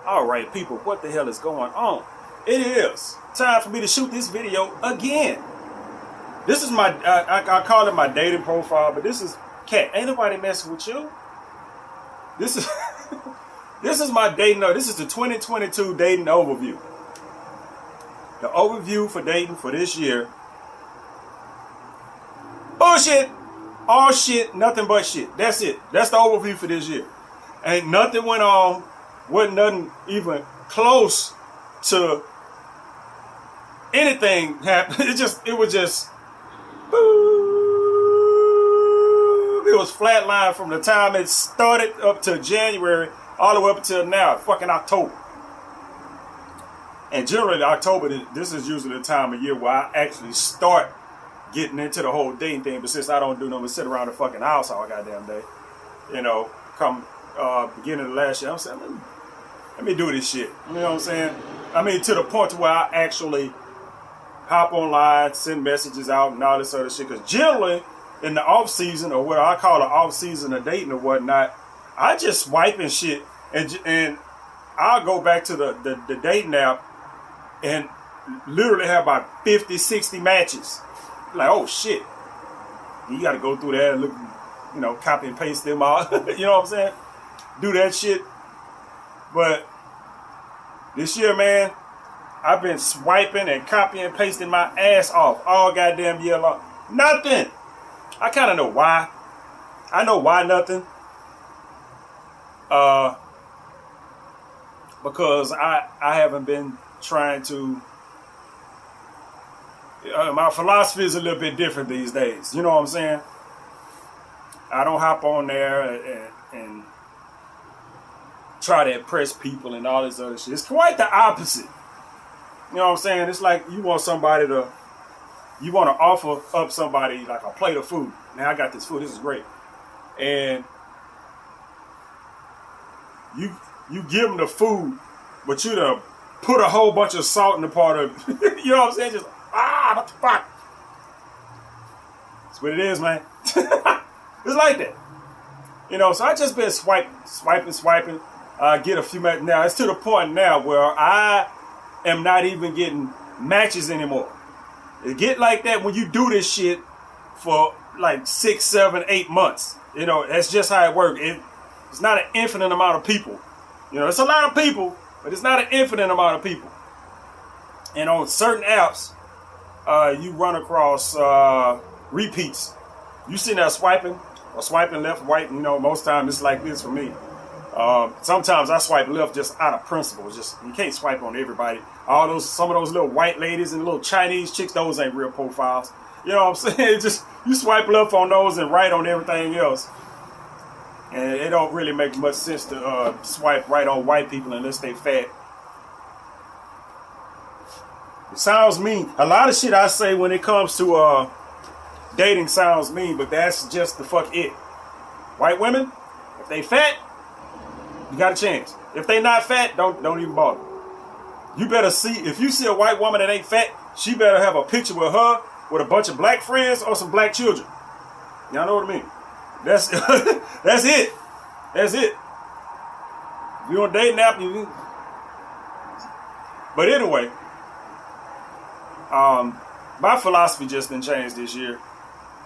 All right, people, what the hell is going on? It is time for me to shoot this video again. This is my, I call it my dating profile, but this is, cat, ain't nobody messing with you. This is, this is my dating, this is the 2022 dating overview. The overview for dating for this year. Bullshit. All shit, nothing but shit. That's it. That's the overview for this year. Ain't nothing went on. Wasn't nothing even close to anything happened. It was just, it was flatline from the time it started up to January, all the way up until now, fucking October. And generally October, this is usually the time of year where I actually start getting into the whole dating thing. But since I don't do nothing but sit around the fucking house all goddamn day, you know, come beginning of last year, I'm saying, let me do this shit. You know what I'm saying? I mean, to the point to where I actually hop online, send messages out and all this other shit. Because generally, in the off season, or what I call the off season of dating or whatnot, I just swipe and shit. And I'll go back to the dating app and literally have about 50, 60 matches. Like, oh shit. You got to go through that and look, you know, copy and paste them all. You know what I'm saying? Do that shit. But this year, man, I've been swiping and copying and pasting my ass off all goddamn year long. Nothing. I kind of know why. I know why nothing. Because I haven't been trying to. My philosophy is a little bit different these days. You know what I'm saying? I don't hop on there and try to impress people and all this other shit. It's quite the opposite. You know what I'm saying? It's like you want to offer up somebody like a plate of food. Now I got this food, this is great. And you give them the food, but you done put a whole bunch of salt in the part of it. You know what I'm saying? Just, what the fuck? That's what it is, man. It's like that. You know, so I just been swiping. Get a few matches. Now, it's to the point now where I am not even getting matches anymore. It get like that when you do this shit for like 6, 7, 8 months. You know, that's just how it works. It's not an infinite amount of people. You know, it's a lot of people, but it's not an infinite amount of people. And on certain apps, you run across repeats. You sitting there swiping left, right. You know, most times it's like this for me. Sometimes I swipe left just out of principle. Just you can't swipe on everybody. Some of those little white ladies and little Chinese chicks, those ain't real profiles. You know what I'm saying? Just you swipe left on those and right on everything else. And it don't really make much sense to swipe right on white people unless they fat. It sounds mean. A lot of shit I say when it comes to dating sounds mean, but that's just the fuck it. White women, if they fat, you got a chance. If they not fat, don't even bother. You better see, if you see a white woman that ain't fat, she better have a picture with her with a bunch of black friends or some black children. Y'all know what I mean? That's that's it. That's it. If you on a dating app, you. But anyway, my philosophy just didn't change this year.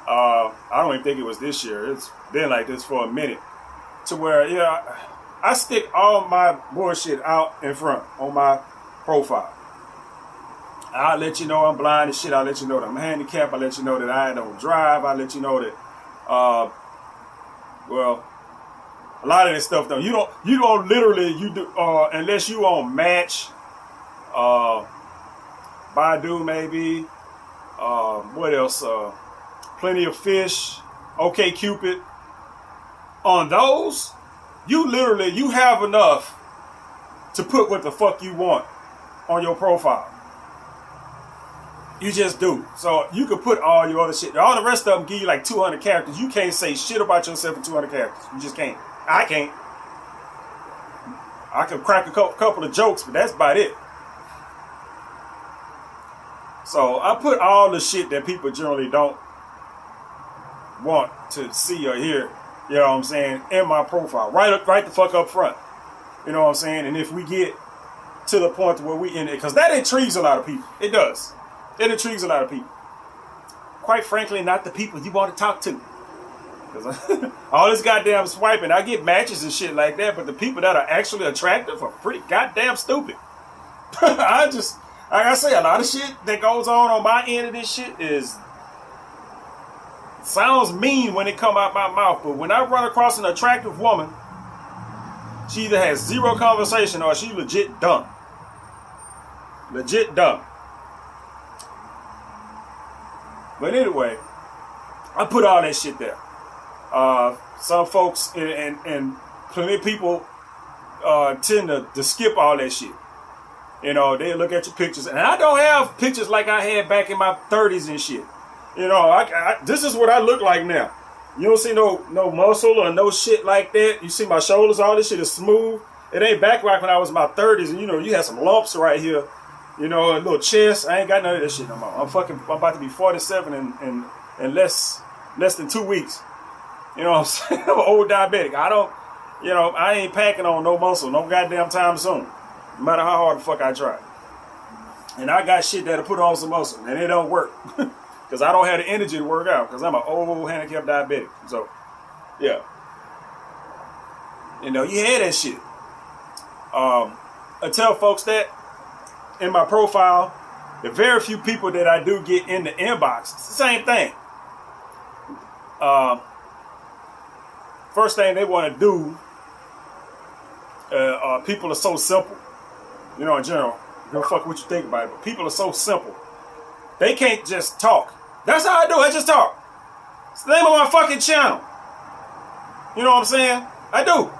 I don't even think it was this year. It's been like this for a minute. To where, yeah, I stick all my bullshit out in front on my profile. I'll let you know I'm blind and shit. I'll let you know that I'm handicapped. I'll let you know that I don't drive. I'll let you know that, well, a lot of this stuff though. You don't literally, unless you on Match, Baidu maybe, what else? Plenty of Fish, OkCupid. On those, you have enough to put what the fuck you want on your profile. You just do. So you could put all your other shit. All the rest of them give you like 200 characters. You can't say shit about yourself in 200 characters. You just can't. I can't. I can crack a couple of jokes, but that's about it. So I put all the shit that people generally don't want to see or hear, you know what I'm saying, in my profile. Right the fuck up front. You know what I'm saying? And if we get to the point where we in it, because that intrigues a lot of people. It does. It intrigues a lot of people. Quite frankly, not the people you want to talk to. Because all this goddamn swiping, I get matches and shit like that, but the people that are actually attractive are pretty goddamn stupid. I just, like I say, a lot of shit that goes on my end of this shit sounds mean when it come out my mouth, but when I run across an attractive woman, she either has zero conversation or she legit dumb. Legit dumb. But anyway, I put all that shit there. Some folks and plenty of people tend to skip all that shit. You know, they look at your pictures, and I don't have pictures like I had back in my 30s and shit. You know, this is what I look like now. You don't see no muscle or no shit like that. You see my shoulders, all this shit is smooth. It ain't back like when I was in my 30s, and you know, you had some lumps right here. You know, a little chest. I ain't got none of that shit no more. I'm about to be 47 in less than 2 weeks. You know what I'm saying? I'm an old diabetic. I ain't packing on no muscle, no goddamn time soon. No matter how hard the fuck I try. And I got shit that'll put on some muscle, and it don't work. Because I don't have the energy to work out, because I'm an old handicapped diabetic. So, yeah. You know, you hear that shit. I tell folks that in my profile, the very few people that I do get in the inbox, it's the same thing. First thing they want to do, people are so simple. You know, in general, don't fuck what you think about it, but people are so simple. They can't just talk. That's how I do. I just talk. It's the name of my fucking channel. You know what I'm saying? I do.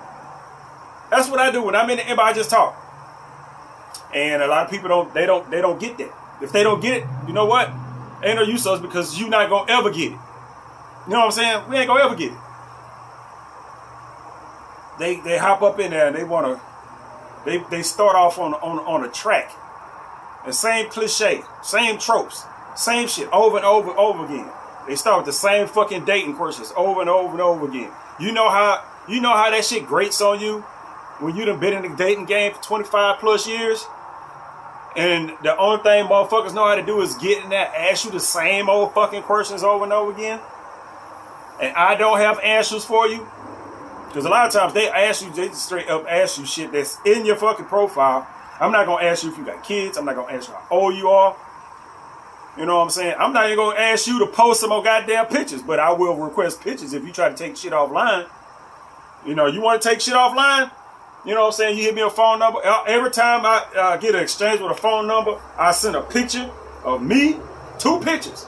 That's what I do when I'm in the inbox. I just talk. And a lot of people don't get that. If they don't get it, you know what? Ain't no use to us, because you not gonna ever get it. You know what I'm saying? We ain't gonna ever get it. They hop up in there and they wanna. They start off on a track. The same cliche, same tropes, same shit over and over and over again. They start with the same fucking dating questions over and over and over again. You know how that shit grates on you when you done been in the dating game for 25 plus years, and the only thing motherfuckers know how to do is get in there, ask you the same old fucking questions over and over again, and I don't have answers for you. Because a lot of times they straight up ask you shit that's in your fucking profile. I'm not going to ask you if you got kids. I'm not going to ask you how old you are. You know what I'm saying? I'm not even going to ask you to post some more goddamn pictures, but I will request pictures if you try to take shit offline. You know, you want to take shit offline? You know what I'm saying? You hit me a phone number. Every time I get an exchange with a phone number, I send a picture of me, 2 pictures.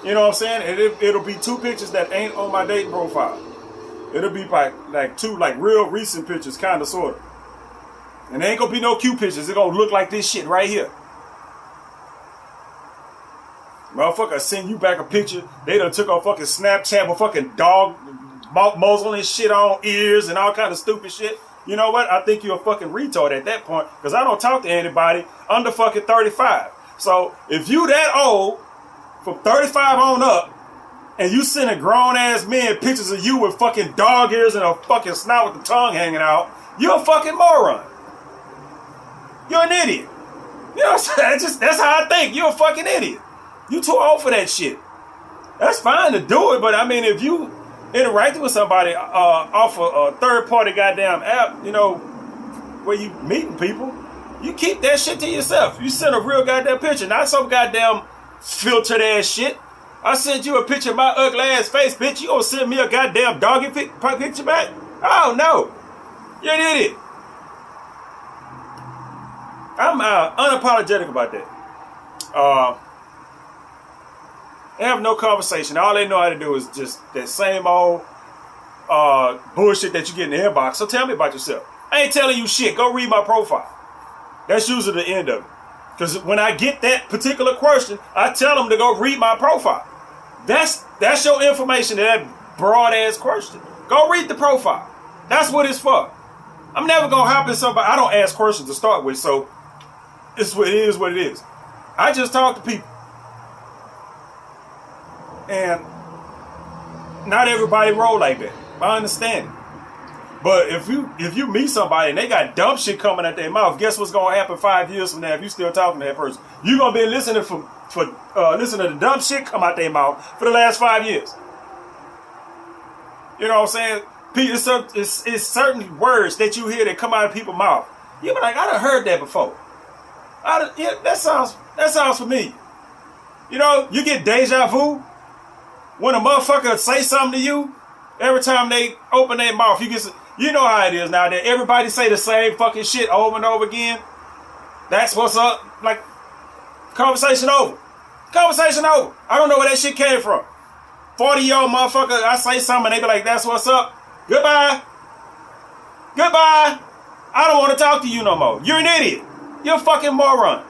You know what I'm saying? It'll be 2 pictures that ain't on my dating profile. It'll be like 2 real recent pictures, kind of, sort of. And there ain't gonna be no cute pictures. It's gonna look like this shit right here. Motherfucker send you back a picture. They done took a fucking Snapchat with fucking dog muzzle and shit on, ears and all kind of stupid shit. You know what? I think you're a fucking retard at that point, because I don't talk to anybody under fucking 35. So if you that old, from 35 on up, and you sending grown ass men pictures of you with fucking dog ears and a fucking snout with the tongue hanging out, you're a fucking moron. You're an idiot. You know what I'm saying? That's how I think. You're a fucking idiot. You too old for that shit. That's fine to do it, but I mean, if you interacting with somebody off a third-party goddamn app, you know, where you meeting people, you keep that shit to yourself. You send a real goddamn picture, not some goddamn filtered ass shit. I sent you a picture of my ugly ass face, bitch. You gonna send me a goddamn doggy picture back? Oh, no. You're an idiot. I'm unapologetic about that. They have no conversation. All they know how to do is just that same old bullshit that you get in the inbox. So tell me about yourself. I ain't telling you shit. Go read my profile. That's usually the end of it. Because when I get that particular question, I tell them to go read my profile. That's your information to that broad ass question. Go read the profile. That's what it's for. I'm never gonna hop in somebody. I don't ask questions to start with, so it is what it is. I just talk to people. And not everybody roll like that. I understand it. But if you meet somebody and they got dumb shit coming out their mouth, guess what's gonna happen 5 years from now if you still talking to that person? You gonna be listening listening to the dumb shit come out their mouth for the last 5 years. You know what I'm saying? It's certain words that you hear that come out of people's mouth. You be like, I done heard that before. Yeah, that sounds familiar. You know, you get deja vu when a motherfucker say something to you. Every time they open their mouth, you know how it is now that everybody say the same fucking shit over and over again. That's what's up. Like, conversation over. Conversation over. I don't know where that shit came from. 40-year-old motherfucker, I say something and they be like, that's what's up. Goodbye. Goodbye. I don't want to talk to you no more. You're an idiot. You're a fucking moron.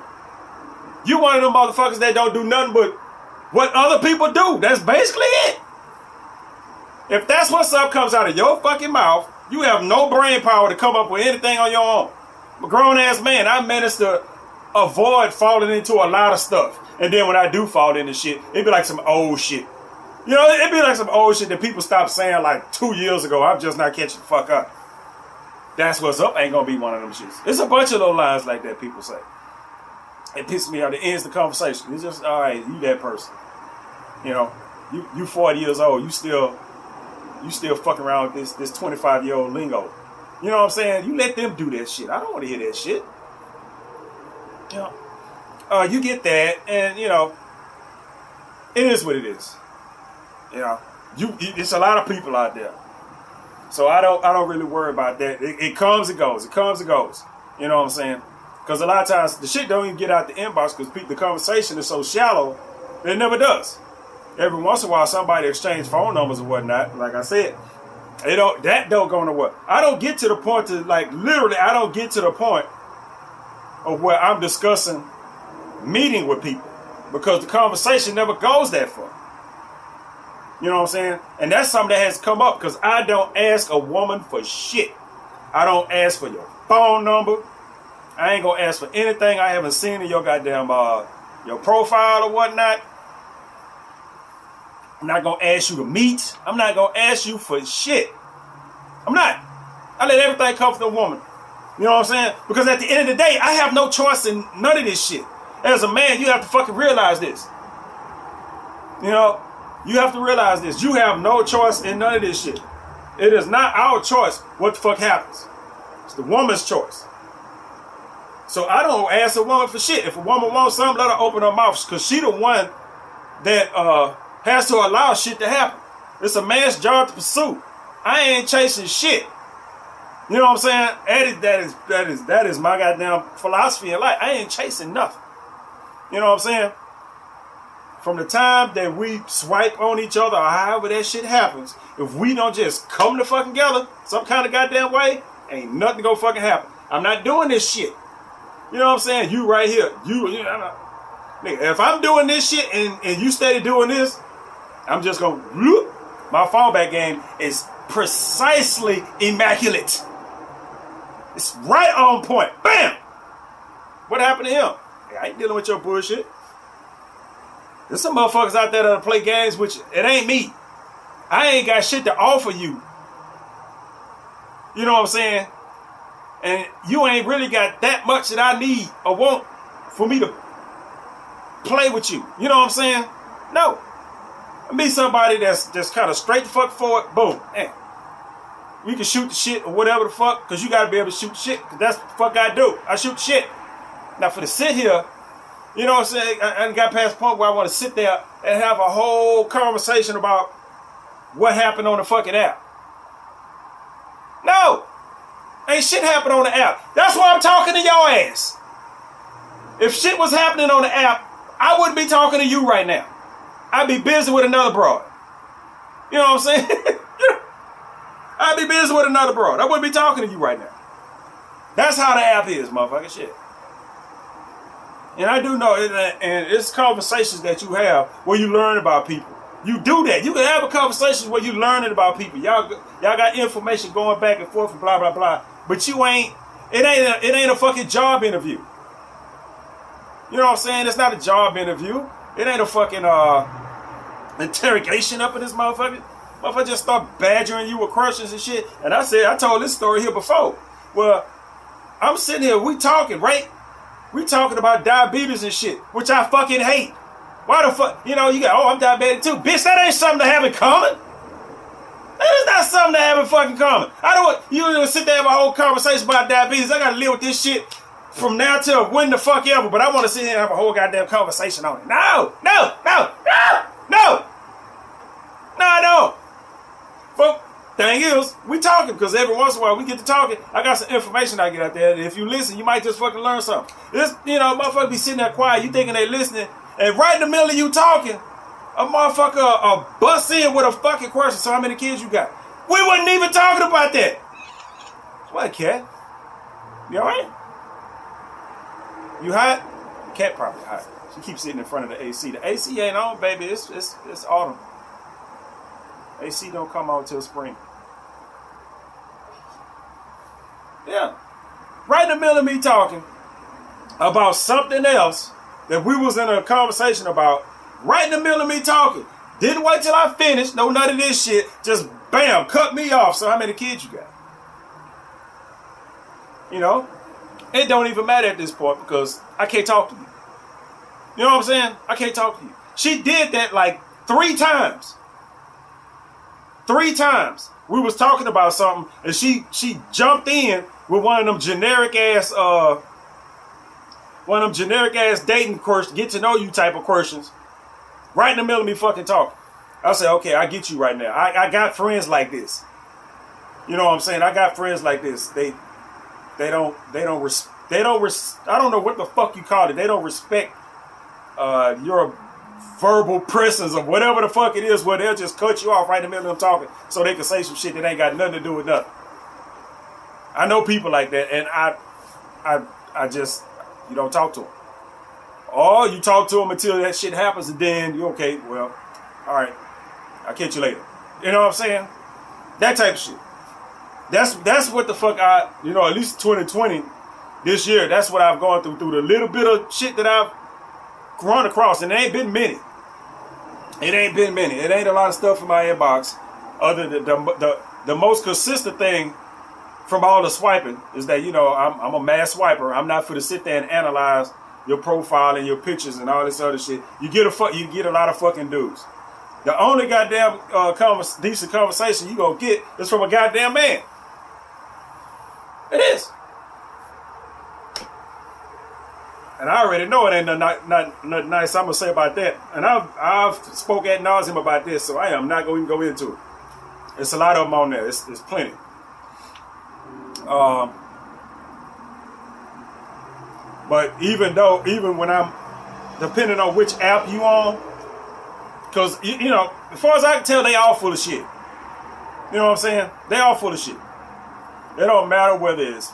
You one of them motherfuckers that don't do nothing but what other people do. That's basically it. If that's what's up comes out of your fucking mouth, you have no brain power to come up with anything on your own. I'm a grown-ass man. I managed to avoid falling into a lot of stuff. And then when I do fall into shit, it'd be like some old shit. You know, it'd be like some old shit that people stopped saying like 2 years ago. I'm just not catching the fuck up. That's what's up ain't gonna be one of them shits. There's a bunch of those lines like that people say. It pisses me off. It ends the conversation. It's just, all right, you that person. You know, you 40 years old. You still fucking around with this 25-year-old lingo. You know what I'm saying? You let them do that shit. I don't want to hear that shit. You know, you get that, and you know, it is what it is. You know, it's a lot of people out there, so I don't really worry about that. It comes and goes. It comes and goes. You know what I'm saying? Because a lot of times the shit don't even get out the inbox because the conversation is so shallow that it never does. Every once in a while, somebody exchange phone numbers and whatnot. Like I said, that don't go nowhere. I don't get to the point to literally. I don't get to the point of where I'm discussing meeting with people because the conversation never goes that far. You know what I'm saying? And that's something that has come up because I don't ask a woman for shit. I don't ask for your phone number. I ain't gonna ask for anything I haven't seen in your goddamn your profile or whatnot. I'm not gonna ask you to meet. I'm not gonna ask you for shit. I'm not. I let everything come from the woman. You know what I'm saying? Because at the end of the day, I have no choice in none of this shit. As a man, you have to fucking realize this. You know, you have to realize this. You have no choice in none of this shit. It is not our choice what the fuck happens. It's the woman's choice. So I don't ask a woman for shit. If a woman wants something, let her open her mouth. Because she the one that has to allow shit to happen. It's a man's job to pursue. I ain't chasing shit. You know what I'm saying? That is my goddamn philosophy in life. I ain't chasing nothing. You know what I'm saying? From the time that we swipe on each other or however that shit happens, if we don't just come to fucking together some kind of goddamn way, ain't nothing gonna fucking happen. I'm not doing this shit. You know what I'm saying? You right here. Nigga, if I'm doing this shit and you steady doing this, I'm just gonna whoop. My fallback game is precisely immaculate. It's right on point. Bam! What happened to him? Hey, I ain't dealing with your bullshit. There's some motherfuckers out there that'll play games with you. It ain't me. I ain't got shit to offer you. You know what I'm saying? And you ain't really got that much that I need or want for me to play with you. You know what I'm saying? No. Be somebody that's just kind of straight the fuck forward. Boom. Hey. We can shoot the shit or whatever the fuck, because you got to be able to shoot the shit, because that's what the fuck I do. I shoot the shit. Now for to sit here, you know what I'm saying? I got past the point where I want to sit there and have a whole conversation about what happened on the fucking app. No. Ain't shit happened on the app. That's why I'm talking to your ass. If shit was happening on the app, I wouldn't be talking to you right now. I'd be busy with another broad. You know what I'm saying? I'd be busy with another broad. I wouldn't be talking to you right now. That's how the app is, motherfucker. Shit. And I do know, and it's conversations that you have where you learn about people. You do that. You can have a conversation where you learning about people. Y'all got information going back and forth and blah, blah, blah. But it ain't a fucking job interview. You know what I'm saying? It's not a job interview. It ain't a fucking interrogation up in this motherfucker. Motherfucker just start badgering you with questions and shit. And I told this story here before. Well, I'm sitting here, we talking, right? We talking about diabetes and shit, which I fucking hate. Why the fuck, you got, I'm diabetic too. Bitch, that ain't something to have in common. That is not something to have in fucking common. I don't want you to sit there and have a whole conversation about diabetes. I gotta live with this shit from now till when the fuck ever, but I want to sit here and have a whole goddamn conversation on it. No, I don't. But thing is, we talking because every once in a while we get to talking. I got some information I get out there, and if you listen, you might just fucking learn something. This, motherfucker be sitting there quiet, you thinking they listening, and right in the middle of you talking, a motherfucker bust in with a fucking question. So how many kids you got? We wasn't even talking about that. What, cat? You alright? You hot? Cat probably hot. She keeps sitting in front of the AC. The AC ain't on, baby. It's autumn. AC don't come on till spring. Yeah. Right in the middle of me talking about something else that we was in a conversation about, right in the middle of me talking. Didn't wait till I finished. No, none of this shit. Just bam, cut me off. So how many kids you got? It don't even matter at this point because I can't talk to you. You know what I'm saying? I can't talk to you. She did that like 3 times. 3 times. We was talking about something and she jumped in with one of them generic ass dating questions, get to know you type of questions. Right in the middle of me fucking talking. I said, okay, I get you right now. I got friends like this. You know what I'm saying? I got friends like this. I don't know what the fuck you call it. They don't respect your verbal presence or whatever the fuck it is, where they'll just cut you off right in the middle of them talking so they can say some shit that ain't got nothing to do with nothing. I know people like that, and I just, you don't talk to them. Or you talk to them until that shit happens, and then you okay, well, all right, I'll catch you later. You know what I'm saying? That type of shit. That's what the fuck at least 2020, this year, that's what I've gone through the little bit of shit that I've run across, and it ain't been many. It ain't a lot of stuff in my inbox. Other than the most consistent thing from all the swiping is that, I'm a mass swiper. I'm not for to sit there and analyze your profile and your pictures and all this other shit. You get a lot of fucking dudes. The only goddamn decent conversation you gonna get is from a goddamn man. It is. And I already know it ain't nothing nice I'm gonna say about that. And I've spoke ad nauseum about this, so I am not gonna even go into it. It's a lot of them on there. It's plenty. But even when I'm depending on which app you on, because as far as I can tell, they all full of shit. You know what I'm saying? They all full of shit. It don't matter whether it's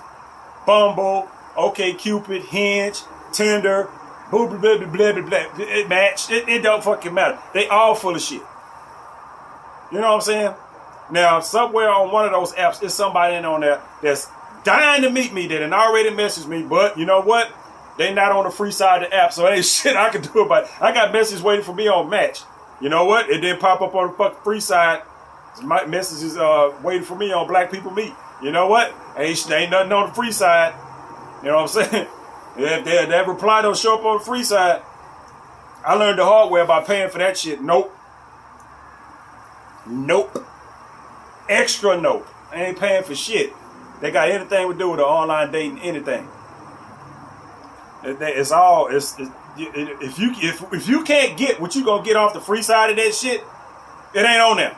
Bumble, OkCupid, Hinge, Tinder, blah blah blah blah blah blah. It match. It don't fucking matter. They all full of shit. You know what I'm saying? Now, somewhere on one of those apps, is somebody in on there that's dying to meet me that had already messaged me, but you know what? They not on the free side of the app, so ain't shit I can do about it. I got messages waiting for me on Match. You know what? It didn't pop up on the fucking free side. My messages waiting for me on Black People Meet. You know what? Ain't nothing on the free side. You know what I'm saying? If that reply don't show up on the free side, I learned the hard way about paying for that shit. Nope. Extra nope. I ain't paying for shit. They got anything to do with the online dating, anything. It's all. If you can't get what you gonna get off the free side of that shit, it ain't on there.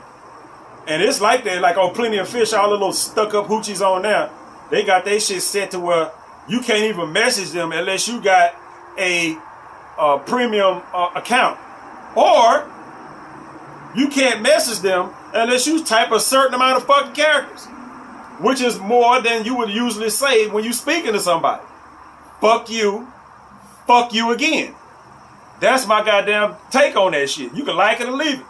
And it's like that, like on Plenty of Fish, all the little stuck up hoochies on there. They got their shit set to where you can't even message them unless you got a premium account, or you can't message them unless you type a certain amount of fucking characters, which is more than you would usually say when you speaking to somebody. Fuck you again. That's my goddamn take on that shit. You can like it or leave it.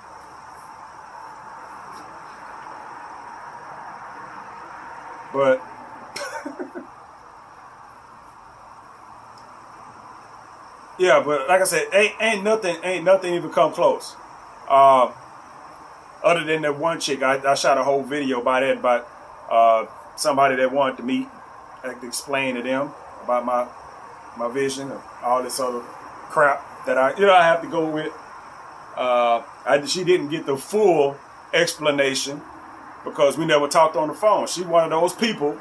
But yeah, but like I said, ain't nothing even come close. Other than that one chick, I shot a whole video about that, about somebody that wanted to meet. I had to explain to them about my vision and all this other crap that I have to go with. She didn't get the full explanation because we never talked on the phone. She's one of those people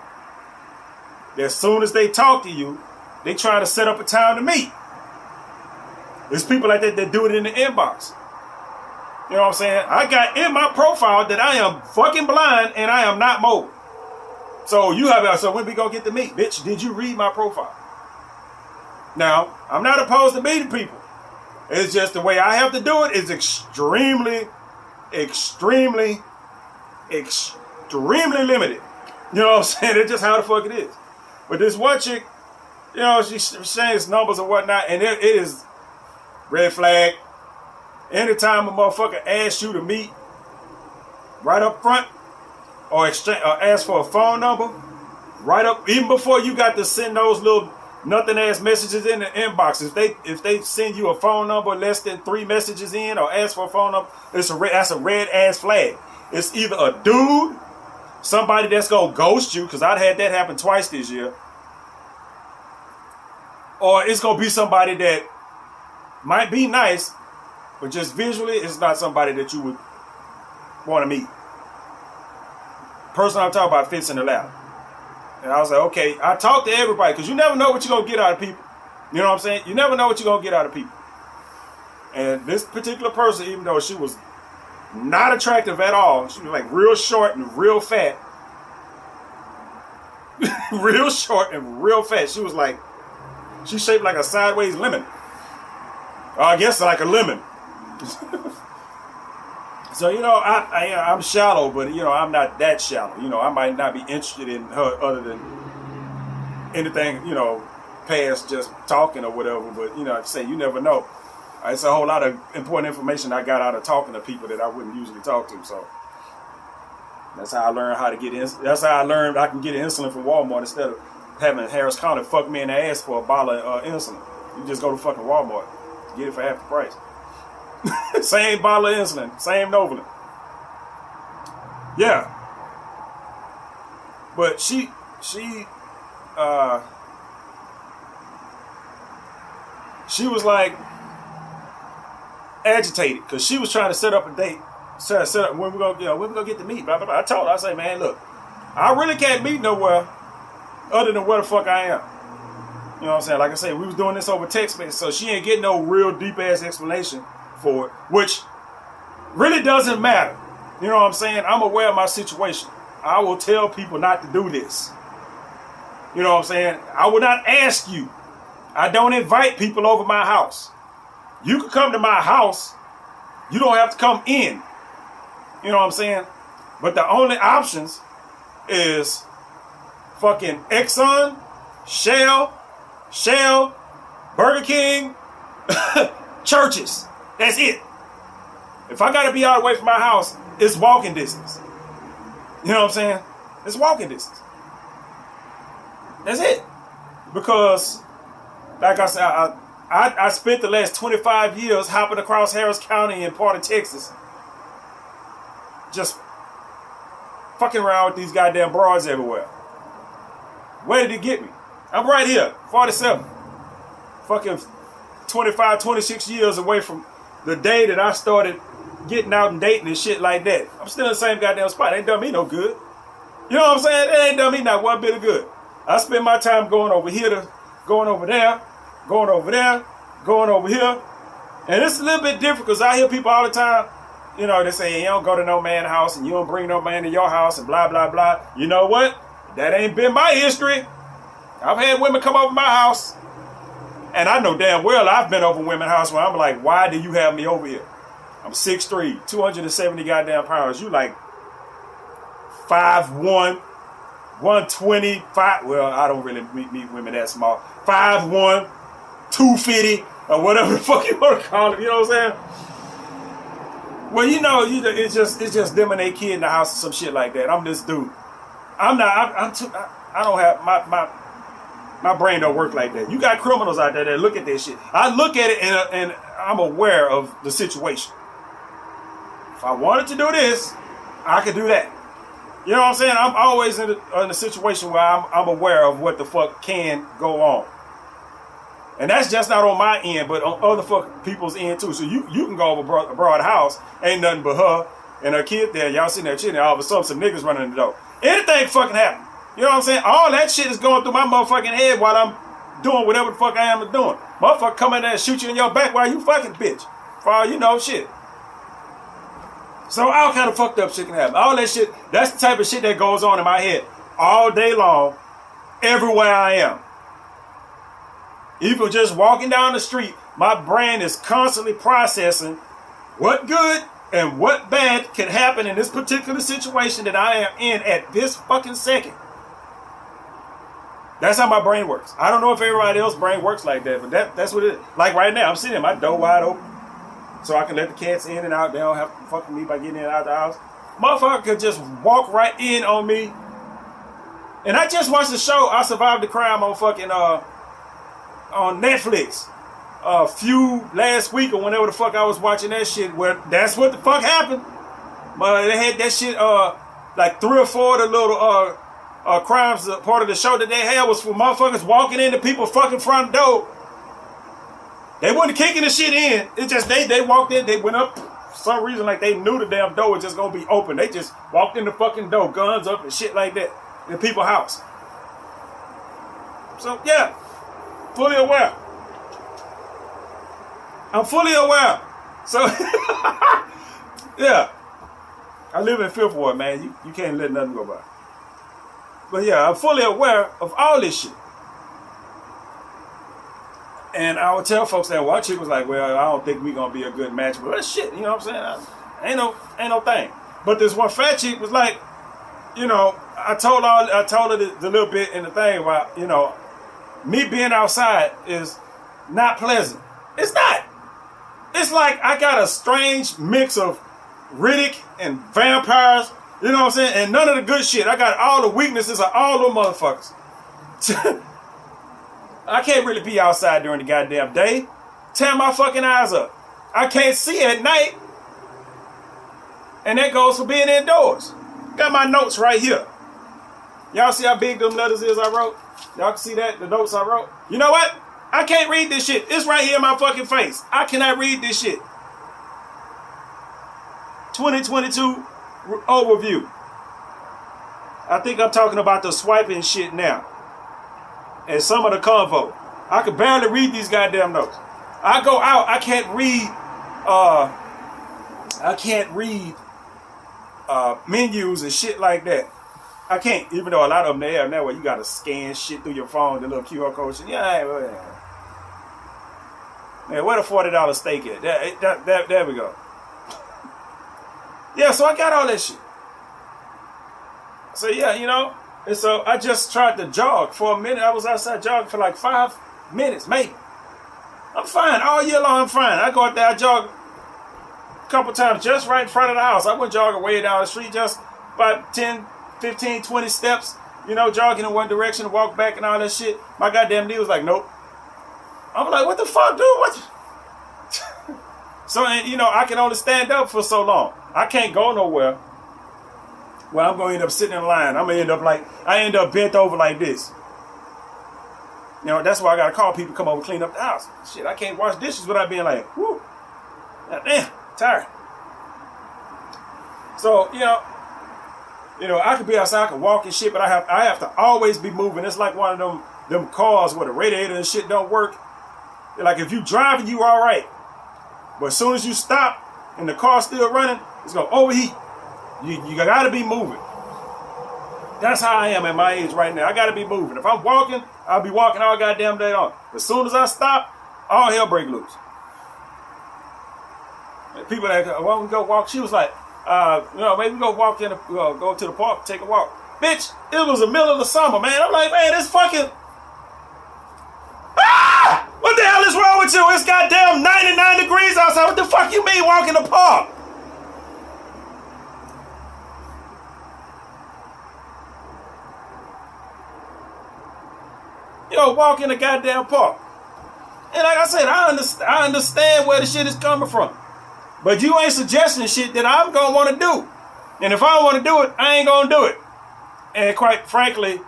that as soon as they talk to you, they try to set up a time to meet. There's people like that do it in the inbox. You know what I'm saying? I got in my profile that I am fucking blind and I am not mobile. So so when we gonna get to meet? Bitch, did you read my profile? Now, I'm not opposed to meeting people. It's just the way I have to do it is extremely, extremely, extremely limited. You know what I'm saying? It's just how the fuck it is. But this one chick, she's saying numbers and whatnot, and it is red flag. Anytime a motherfucker asks you to meet right up front or ask for a phone number, right up, even before you got to send those little nothing ass messages in the inbox. If they send you a phone number less than 3 messages in or ask for a phone number, that's a red ass flag. It's either a dude, somebody that's gonna ghost you, because I've had that happen twice this year, or it's gonna be somebody that might be nice, but just visually, it's not somebody that you would want to meet. Person I'm talking about fits in the lap. And I was like, okay, I talk to everybody, because you never know what you're going to get out of people. You know what I'm saying? You never know what you're going to get out of people. And this particular person, even though she was not attractive at all, she was like real short and real fat. Real short and real fat. She was like, she's shaped like a sideways lemon. I guess like a lemon. So, I'm shallow, but, I'm not that shallow. I might not be interested in her other than anything, past just talking or whatever. But, you never know. It's a whole lot of important information I got out of talking to people that I wouldn't usually talk to. So that's how I learned how to get that's how I learned I can get insulin from Walmart instead of having Harris County fuck me in the ass for a bottle of insulin. You just go to fucking Walmart, get it for half the price. Same bottle of insulin, same Novolin. Yeah. But she was like agitated because she was trying to set up a date. Set up when we're gonna get to meet. Blah, blah, blah. I told her, I say, man, look, I really can't meet nowhere other than where the fuck I am. You know what I'm saying? Like I said, we was doing this over text message, so she ain't getting no real deep ass explanation for it, which really doesn't matter. You know what I'm saying? I'm aware of my situation. I will tell people not to do this. You know what I'm saying? I will not ask you. I don't invite people over my house. You can come to my house. You don't have to come in. You know what I'm saying? But the only options is fucking Exxon, Shell, Burger King, churches. That's it. If I gotta be out away from my house, it's walking distance. You know what I'm saying? It's walking distance. That's it. Because, like I said, I spent the last 25 years hopping across Harris County and part of Texas, just fucking around with these goddamn broads everywhere. Where did it get me? I'm right here, 47. Fucking 25, 26 years away from the day that I started getting out and dating and shit like that. I'm still in the same goddamn spot. It ain't done me no good. You know what I'm saying? It ain't done me not one bit of good. I spend my time going over here to going over there, going over there, going over here. And it's a little bit different because I hear people all the time, they say, you don't go to no man's house and you don't bring no man to your house and blah, blah, blah. You know what? That ain't been my history. I've had women come over my house. And I know damn well I've been over women's house where I'm like, why do you have me over here? I'm 6'3", 270 goddamn pounds. You like 5'1", 125. Well, I don't really meet women that small. 5'1", 250, or whatever the fuck you want to call it. You know what I'm saying? Well, it's just them and their kid in the house or some shit like that. I'm this dude. I don't have my brain don't work like that. You got criminals out there that look at that shit. I look at it and I'm aware of the situation. If I wanted to do this, I could do that. You know what I'm saying? I'm always in a situation where I'm aware of what the fuck can go on. And that's just not on my end, but on other fuck people's end too. So you can go over broad house, ain't nothing but her and her kid there. Y'all sitting there chilling, all of a sudden some niggas running in the door. Anything fucking happen. You know what I'm saying? All that shit is going through my motherfucking head while I'm doing whatever the fuck I am doing. Motherfucker come in there and shoot you in your back while you fucking bitch. For all you know, shit. So all kind of fucked up shit can happen. All that shit, that's the type of shit that goes on in my head all day long, everywhere I am. Even just walking down the street, my brain is constantly processing what good and what bad can happen in this particular situation that I am in at this fucking second. That's how my brain works. I don't know if everybody else's brain works like that, but that's what it is. Like right now, I'm sitting in my door wide open, so I can let the cats in and out. They don't have to fuck with me by getting in and out the house. Motherfucker could just walk right in on me. And I just watched the show I Survived the Crime on fucking on Netflix a few last week or whenever the fuck I was watching that shit, where that's what the fuck happened. But they had that shit like 3 or 4 of the little crimes, part of the show that they had was for motherfuckers walking into people's fucking front door. They wasn't kicking the shit in. It just they walked in, they went up for some reason, like they knew the damn door was just gonna be open. They just walked in the fucking door, guns up and shit like that in people's house. So yeah, fully aware. I'm fully aware. So yeah, I live in Fifth Ward, man. You can't let nothing go by. But yeah, I'm fully aware of all this shit. And I would tell folks that one chick was like, well, I don't think we gonna be a good match. But that's shit, you know what I'm saying? Ain't no thing. But this one fat chick was like, you know, I told her the little bit in the thing about, you know, me being outside is not pleasant. It's not. It's like I got a strange mix of Riddick and vampires. You know what I'm saying? And none of the good shit. I got all the weaknesses of all them motherfuckers. I can't really be outside during the goddamn day. Tear my fucking eyes up. I can't see at night. And that goes for being indoors. Got my notes right here. Y'all see how big them letters is I wrote? Y'all can see that? The notes I wrote? You know what? I can't read this shit. It's right here in my fucking face. I cannot read this shit. 2022 overview. I think I'm talking about the swiping shit now. And some of the convo. I can barely read these goddamn notes. I go out, I can't read menus and shit like that. I can't, even though a lot of them they have now where you gotta scan shit through your phone, the little QR code shit. Yeah, man, where the $40 steak at? There we go. Yeah, so I got all that shit. So yeah, you know, and so I just tried to jog for a minute. I was outside jogging for like 5 minutes, maybe. I'm fine. All year long, I'm fine. I go out there, I jog a couple times just right in front of the house. I went jogging way down the street, just about 10, 15, 20 steps, you know, jogging in one direction, walk back and all that shit. My goddamn knee was like, nope. I'm like, what the fuck, dude? What? So, and, you know, I can only stand up for so long. I can't go nowhere. Well, I'm going to end up sitting in line. I'm going to end up like, I end up bent over like this. You know, that's why I got to call people to come over and clean up the house. Shit, I can't wash dishes without being like, whoo. Damn, tired. So, you know, I could be outside, I could walk and shit, but I have to always be moving. It's like one of them cars where the radiator and shit don't work. Like if you driving, you all right. But as soon as you stop and the car's still running, it's going to overheat. You got to be moving. That's how I am at my age right now. I got to be moving. If I'm walking, I'll be walking all goddamn day long. As soon as I stop, all hell break loose. And people that why don't we go walk? She was like, you know, maybe we go walk in, go to the park, take a walk. Bitch, it was the middle of the summer, man. I'm like, man, this fucking. Ah! What the hell is wrong with you? It's goddamn 99 degrees outside. What the fuck you mean walk in the park? Yo, walk in the goddamn park. And like I said, I understand where the shit is coming from. But you ain't suggesting shit that I'm gonna want to do. And if I don't want to do it, I ain't gonna do it. And quite frankly,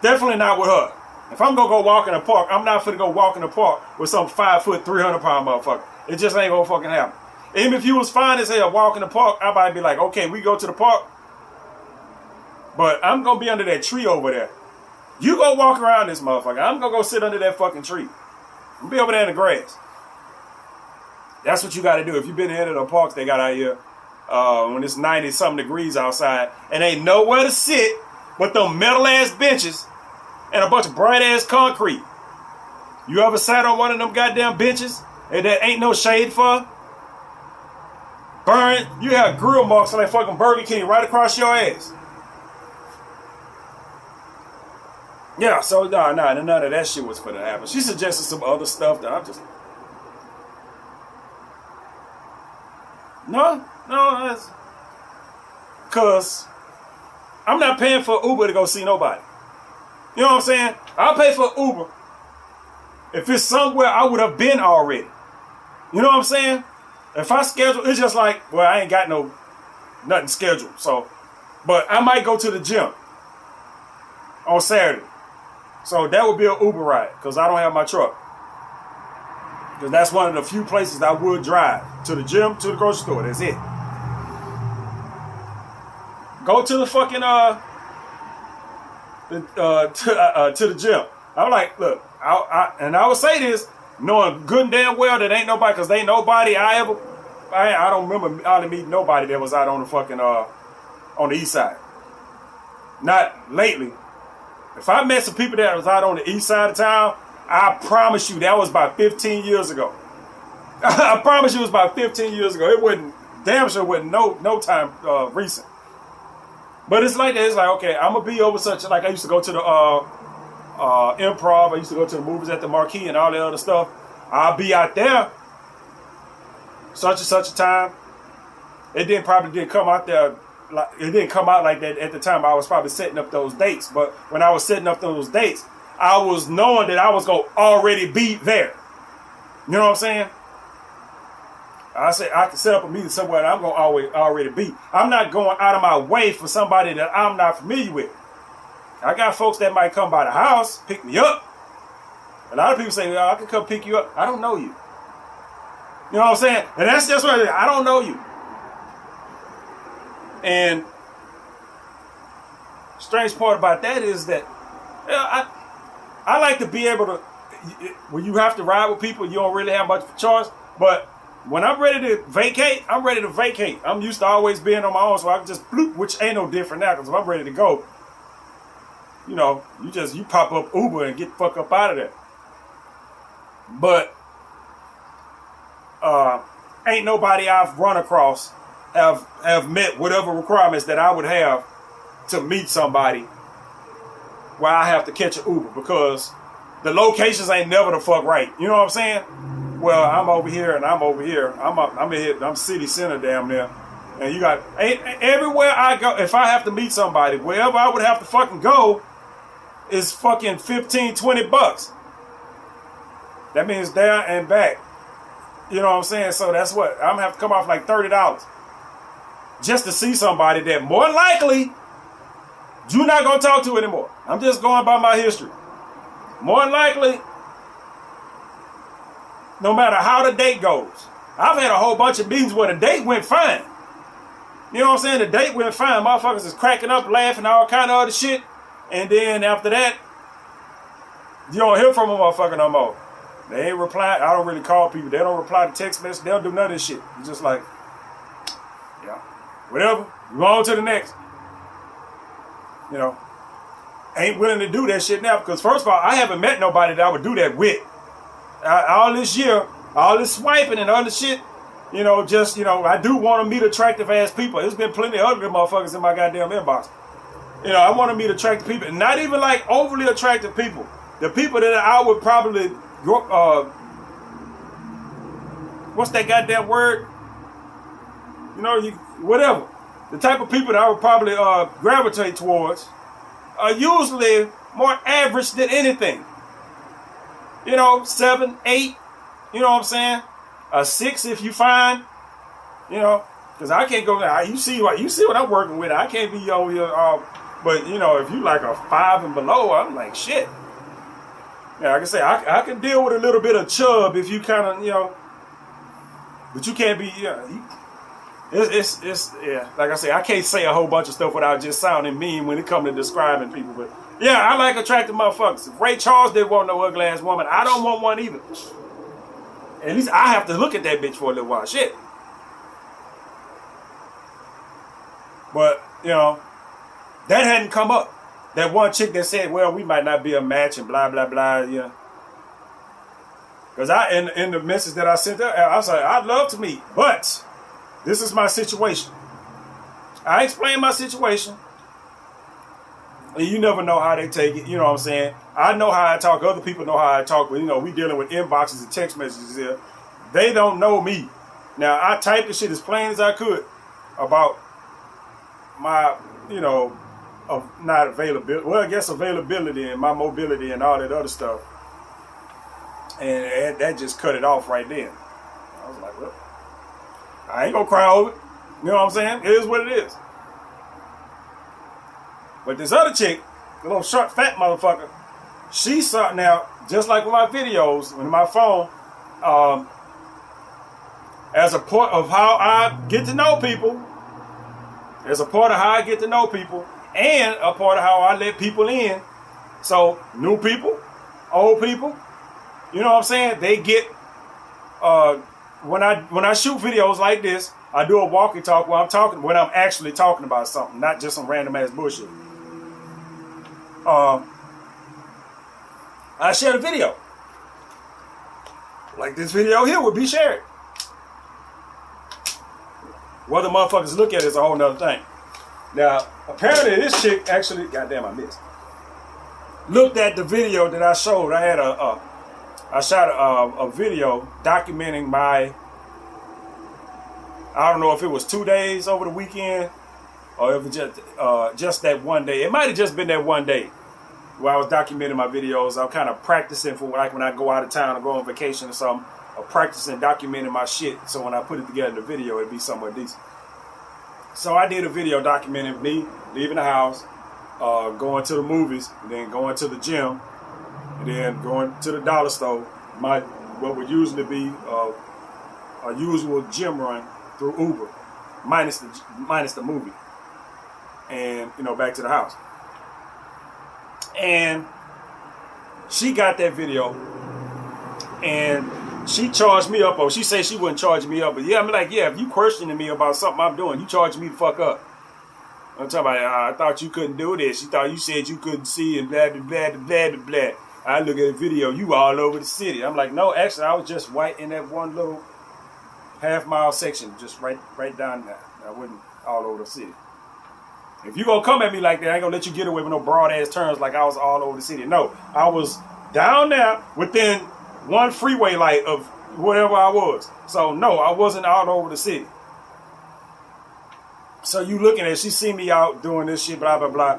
definitely not with her. If I'm gonna go walk in the park, I'm not finna go walk in the park with some 5 foot, 300-pound motherfucker. It just ain't gonna fucking happen. Even if you was fine as hell walking the park, I might be like, okay, we go to the park, but I'm gonna be under that tree over there. You go walk around this motherfucker. I'm gonna go sit under that fucking tree. I'm be over there in the grass. That's what you gotta do. If you've been to any of the parks they got out here, when it's 90-something degrees outside, and ain't nowhere to sit but them metal-ass benches and a bunch of bright-ass concrete. You ever sat on one of them goddamn benches and there ain't no shade for? Burn, you have grill marks on that fucking Burger King right across your ass. Yeah, so none of that shit was finna happen. She suggested some other stuff that I'm just... No, that's... Cause I'm not paying for Uber to go see nobody. You know what I'm saying? I'll pay for Uber if it's somewhere I would have been already. You know what I'm saying? If I schedule, it's just like, well, I ain't got nothing scheduled. So, but I might go to the gym on Saturday. So that would be an Uber ride because I don't have my truck. Because that's one of the few places I would drive. To the gym, to the grocery store. That's it. Go to the fucking to the gym. I'm like, look, I would say this, knowing good and damn well that ain't nobody, because they ain't nobody I don't remember I didn't meet nobody that was out on the fucking on the east side. Not lately. If I met some people that was out on the east side of town, I promise you that was about 15 years ago. I promise you it was about 15 years ago. It wasn't, damn sure wasn't no time recent. But it's like that. It's like, okay, I'm going to be over such, like I used to go to the Improv. I used to go to the movies at the Marquee and all that other stuff. I'll be out there such and such a time. It probably didn't come out there. It didn't come out like that at the time. I was probably setting up those dates. But when I was setting up those dates, I was knowing that I was going to already be there. You know what I'm saying? I say I can set up a meeting somewhere that I'm going to already be. I'm not going out of my way for somebody that I'm not familiar with. I got folks that might come by the house, pick me up. A lot of people say, well, I can come pick you up. I don't know you. You know what I'm saying? And that's just what I don't know you. And strange part about that is that I like to be able to, when you have to ride with people, you don't really have much of a choice. But when I'm ready to vacate, I'm ready to vacate. I'm used to always being on my own, so I can just bloop, which ain't no different now, because if I'm ready to go, you know, you pop up Uber and get the fuck up out of there. But ain't nobody I've run across have met whatever requirements that I would have to meet somebody where I have to catch an Uber, because the locations ain't never the fuck right. You know what I'm saying? Well, I'm over here and I'm over here. I'm in here. I'm city center damn near. And you got everywhere I go. If I have to meet somebody, wherever I would have to fucking go, is fucking $15-20. That means there and back. You know what I'm saying? So that's what I'm gonna have to come off like $30 just to see somebody that more likely you're not gonna talk to anymore. I'm just going by my history. More likely, no matter how the date goes. I've had a whole bunch of meetings where the date went fine. You know what I'm saying? The date went fine. Motherfuckers is cracking up, laughing, all kind of other shit. And then after that, you don't hear from a motherfucker no more. They ain't reply. I don't really call people. They don't reply to text messages. They don't do none of this shit. It's just like, yeah, whatever. Go on to the next. You know, ain't willing to do that shit now, because first of all, I haven't met nobody that I would do that with. All this year, all this swiping and other shit, you know, just, you know, I do want to meet attractive ass people. There's been plenty of ugly motherfuckers in my goddamn inbox. You know, I want to meet attractive people, and not even like overly attractive people. The people that I would probably, what's that goddamn word? You know, whatever. The type of people that I would probably gravitate towards are usually more average than anything. You know, 7, 8, you know what I'm saying? a 6 if you find, you know, because I can't go there. You see what I'm working with. I can't be over here. But you know, if you like a 5 and below, I'm like shit. Yeah, like I say, I can deal with a little bit of chub if you kind of, you know, but you can't be. Yeah, it's yeah. Like I say, I can't say a whole bunch of stuff without just sounding mean when it comes to describing people. But yeah, I like attractive motherfuckers. If Ray Charles didn't want no ugly ass woman, I don't want one either. At least I have to look at that bitch for a little while. Shit. But, you know, that hadn't come up. That one chick that said, well, we might not be a match and blah, blah, blah, you know. Because in the message that I sent her, I was like, I'd love to meet, but this is my situation. I explained my situation. And you never know how they take it, you know what I'm saying? I know how I talk, other people know how I talk, but, you know, we dealing with inboxes and text messages here. They don't know me. Now, I typed the shit as plain as I could about my, you know, of not availability. Well, I guess availability and my mobility and all that other stuff. And that just cut it off right then. I was like, well, I ain't gonna cry over it. You know what I'm saying? It is what it is. But this other chick, the little short, fat motherfucker, she saw now, just like with my videos, with my phone, as a part of how I get to know people, as a part of how I get to know people, and a part of how I let people in. So new people, old people, you know what I'm saying? They get when I shoot videos like this, I do a walkie talk where when I'm actually talking about something, not just some random ass bullshit. I share the video. Like this video here would be shared. Whether motherfuckers look at it is a whole nother thing. Now, apparently this chick actually, goddamn, I missed. Looked at the video that I showed. I had I shot a video documenting my, I don't know if it was 2 days over the weekend or if it just that one day. It might have just been that one day where I was documenting my videos. I'm kind of practicing for like when I go out of town or go on vacation or something, or practicing documenting my shit. So when I put it together in the video, it'd be somewhat decent. So I did a video documenting me leaving the house, going to the movies, and then going to the gym, and then going to the dollar store. What would usually be a usual gym run through Uber, minus the movie, and you know, back to the house. And she got that video, and she charged me up. Or she said she wouldn't charge me up, but yeah, I'm like, yeah, if you questioning me about something I'm doing, you charge me the fuck up. I'm talking about, I thought you couldn't do this. She thought you said you couldn't see and blah, blah, blah, blah, blah, blah. I look at the video, you all over the city. I'm like, no, actually, I was just right in that one little half-mile section, just right down there. I wasn't all over the city. If you gonna come at me like that, I ain't gonna let you get away with no broad-ass turns like I was all over the city. No, I was down there within one freeway light of wherever I was. So, no, I wasn't all over the city. So you looking at, she see me out doing this shit, blah, blah, blah.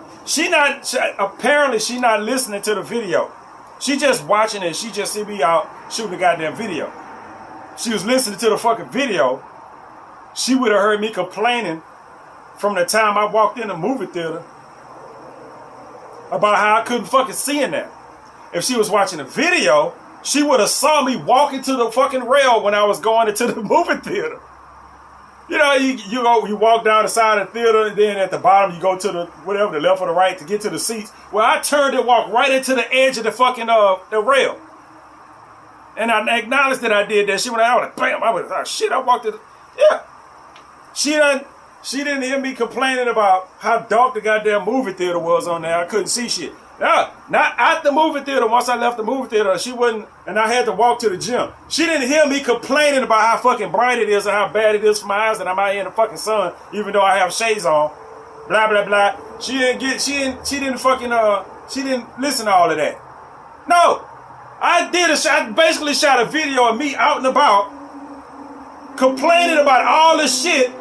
Apparently she not listening to the video. She just watching it. She just see me out shooting the goddamn video. She was listening to the fucking video. She would have heard me complaining from the time I walked in the movie theater about how I couldn't fucking see in there. If she was watching the video, she would have saw me walking to the fucking rail when I was going into the movie theater. You know, you walk down the side of the theater, and then at the bottom you go to the whatever, the left or the right to get to the seats. Well, I turned and walked right into the edge of the fucking the rail, and I acknowledged that I did that shit. When I was like, bam, I was like, oh, shit, I walked to the, yeah. She didn't hear me complaining about how dark the goddamn movie theater was on there. I couldn't see shit. No, not at the movie theater. Once I left the movie theater, she wasn't, and I had to walk to the gym. She didn't hear me complaining about how fucking bright it is and how bad it is for my eyes that I'm out here in the fucking sun, even though I have shades on. Blah blah blah. She didn't listen to all of that. No, I basically shot a video of me out and about, complaining about all the shit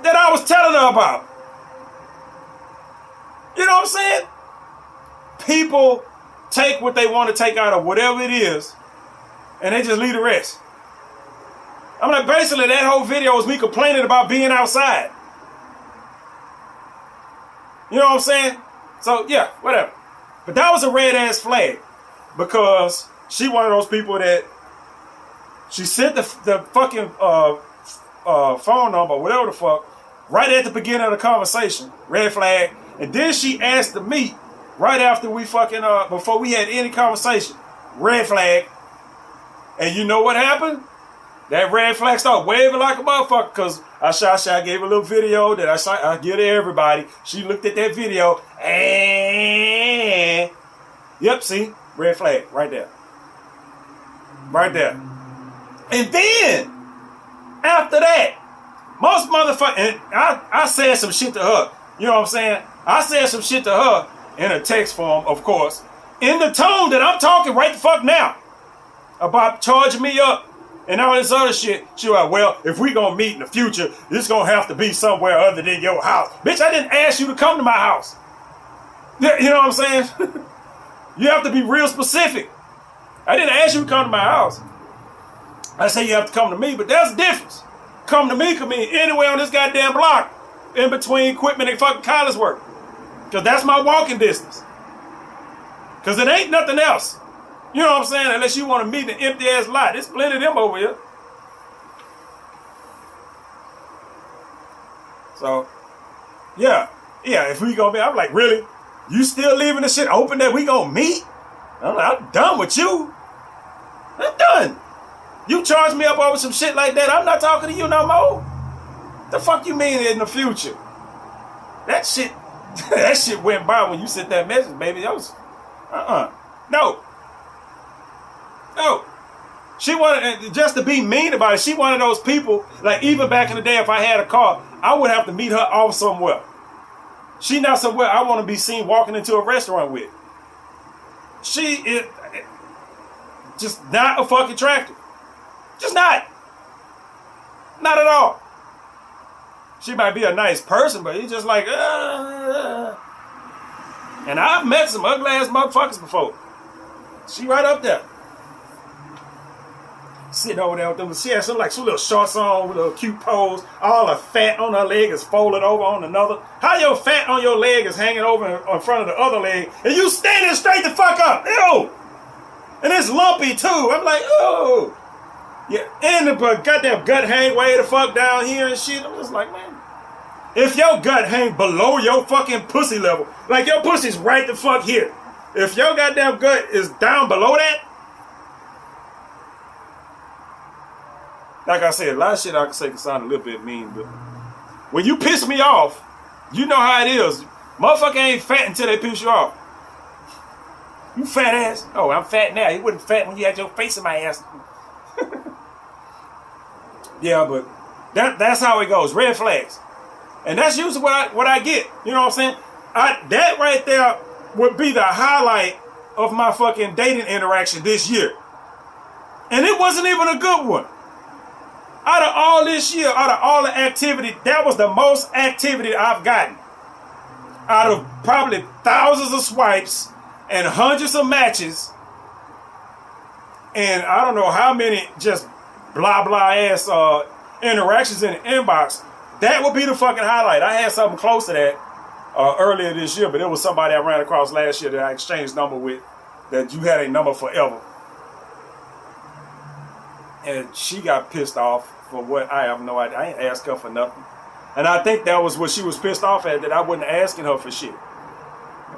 that I was telling her about. You know what I'm saying? People take what they want to take out of whatever it is, and they just leave the rest. I'm like, basically, that whole video was me complaining about being outside. You know what I'm saying? So, yeah, whatever. But that was a red-ass flag. Because she one of those people that she sent the fucking phone number, whatever the fuck, right at the beginning of the conversation. Red flag. And then she asked to meet right after we fucking, before we had any conversation. Red flag. And you know what happened? That red flag started waving like a motherfucker because I gave a little video that I give to everybody. She looked at that video and yep, see? Red flag right there. Right there. And then after that, most motherfuckers, and I said some shit to her. You know what I'm saying? I said some shit to her in a text form, of course, in the tone that I'm talking right the fuck now about charging me up and all this other shit. She was like, well, if we gonna meet in the future, it's gonna have to be somewhere other than your house. Bitch, I didn't ask you to come to my house. You know what I'm saying? You have to be real specific. I didn't ask you to come to my house. I say you have to come to me, but there's a difference. Come to me could mean anywhere on this goddamn block in between Quitman and fucking Collinsworth. Because that's my walking distance. Because it ain't nothing else. You know what I'm saying? Unless you want to meet in an empty ass lot. There's plenty of them over here. So, yeah, if we gonna be, I'm like, really? You still leaving the shit open that we gonna meet? I'm done with you. I'm done. You charge me up over some shit like that, I'm not talking to you no more. The fuck you mean in the future? That shit, that shit went by when you sent that message, baby. That was, no. She wanted, just to be mean about it, she one of those people, like even back in the day, if I had a car, I would have to meet her off somewhere. She not somewhere I want to be seen walking into a restaurant with. She is just not a fucking attractive. Just not. Not at all. She might be a nice person, but he's just like, And I've met some ugly ass motherfuckers before. She right up there. Sitting over there with them. She has some little shorts on with a cute pose. All the fat on her leg is folded over on another. How your fat on your leg is hanging over in front of the other leg and you standing straight the fuck up. Ew. And it's lumpy too. I'm like, oh. Yeah, and the goddamn gut hang way the fuck down here and shit. I'm just like, man. If your gut hang below your fucking pussy level, like your pussy's right the fuck here. If your goddamn gut is down below that, like I said, a lot of shit I can say can sound a little bit mean, but when you piss me off, you know how it is. Motherfucker ain't fat until they piss you off. You fat ass. Oh, I'm fat now. You wasn't fat when you had your face in my ass. Yeah, but that's how it goes. Red flags. And that's usually what I get. You know what I'm saying? That right there would be the highlight of my fucking dating interaction this year. And it wasn't even a good one. Out of all this year, out of all the activity, that was the most activity I've gotten. Out of probably thousands of swipes and hundreds of matches. And I don't know how many just blah blah ass interactions in the inbox. That would be the fucking highlight. I had something close to that earlier this year, but it was somebody I ran across last year that I exchanged number with, that you had a number forever. And she got pissed off for what I have no idea. I ain't asked her for nothing. And I think that was what she was pissed off at, that I wasn't asking her for shit.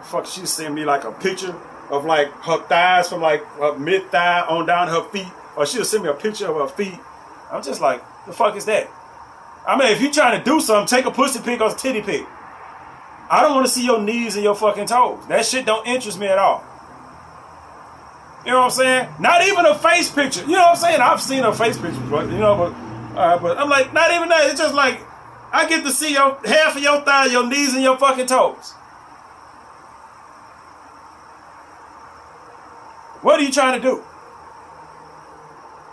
Fuck, she sent me like a picture of like her thighs from like her mid-thigh on down her feet. Or she'll send me a picture of her feet. I'm just like, the fuck is that? I mean, if you trying to do something, take a pussy pic or a titty pic. I don't want to see your knees and your fucking toes. That shit don't interest me at all. You know what I'm saying? Not even a face picture. You know what I'm saying? I've seen a face picture, but but I'm like, not even that. It's just like, I get to see your half of your thigh, your knees, and your fucking toes. What are you trying to do?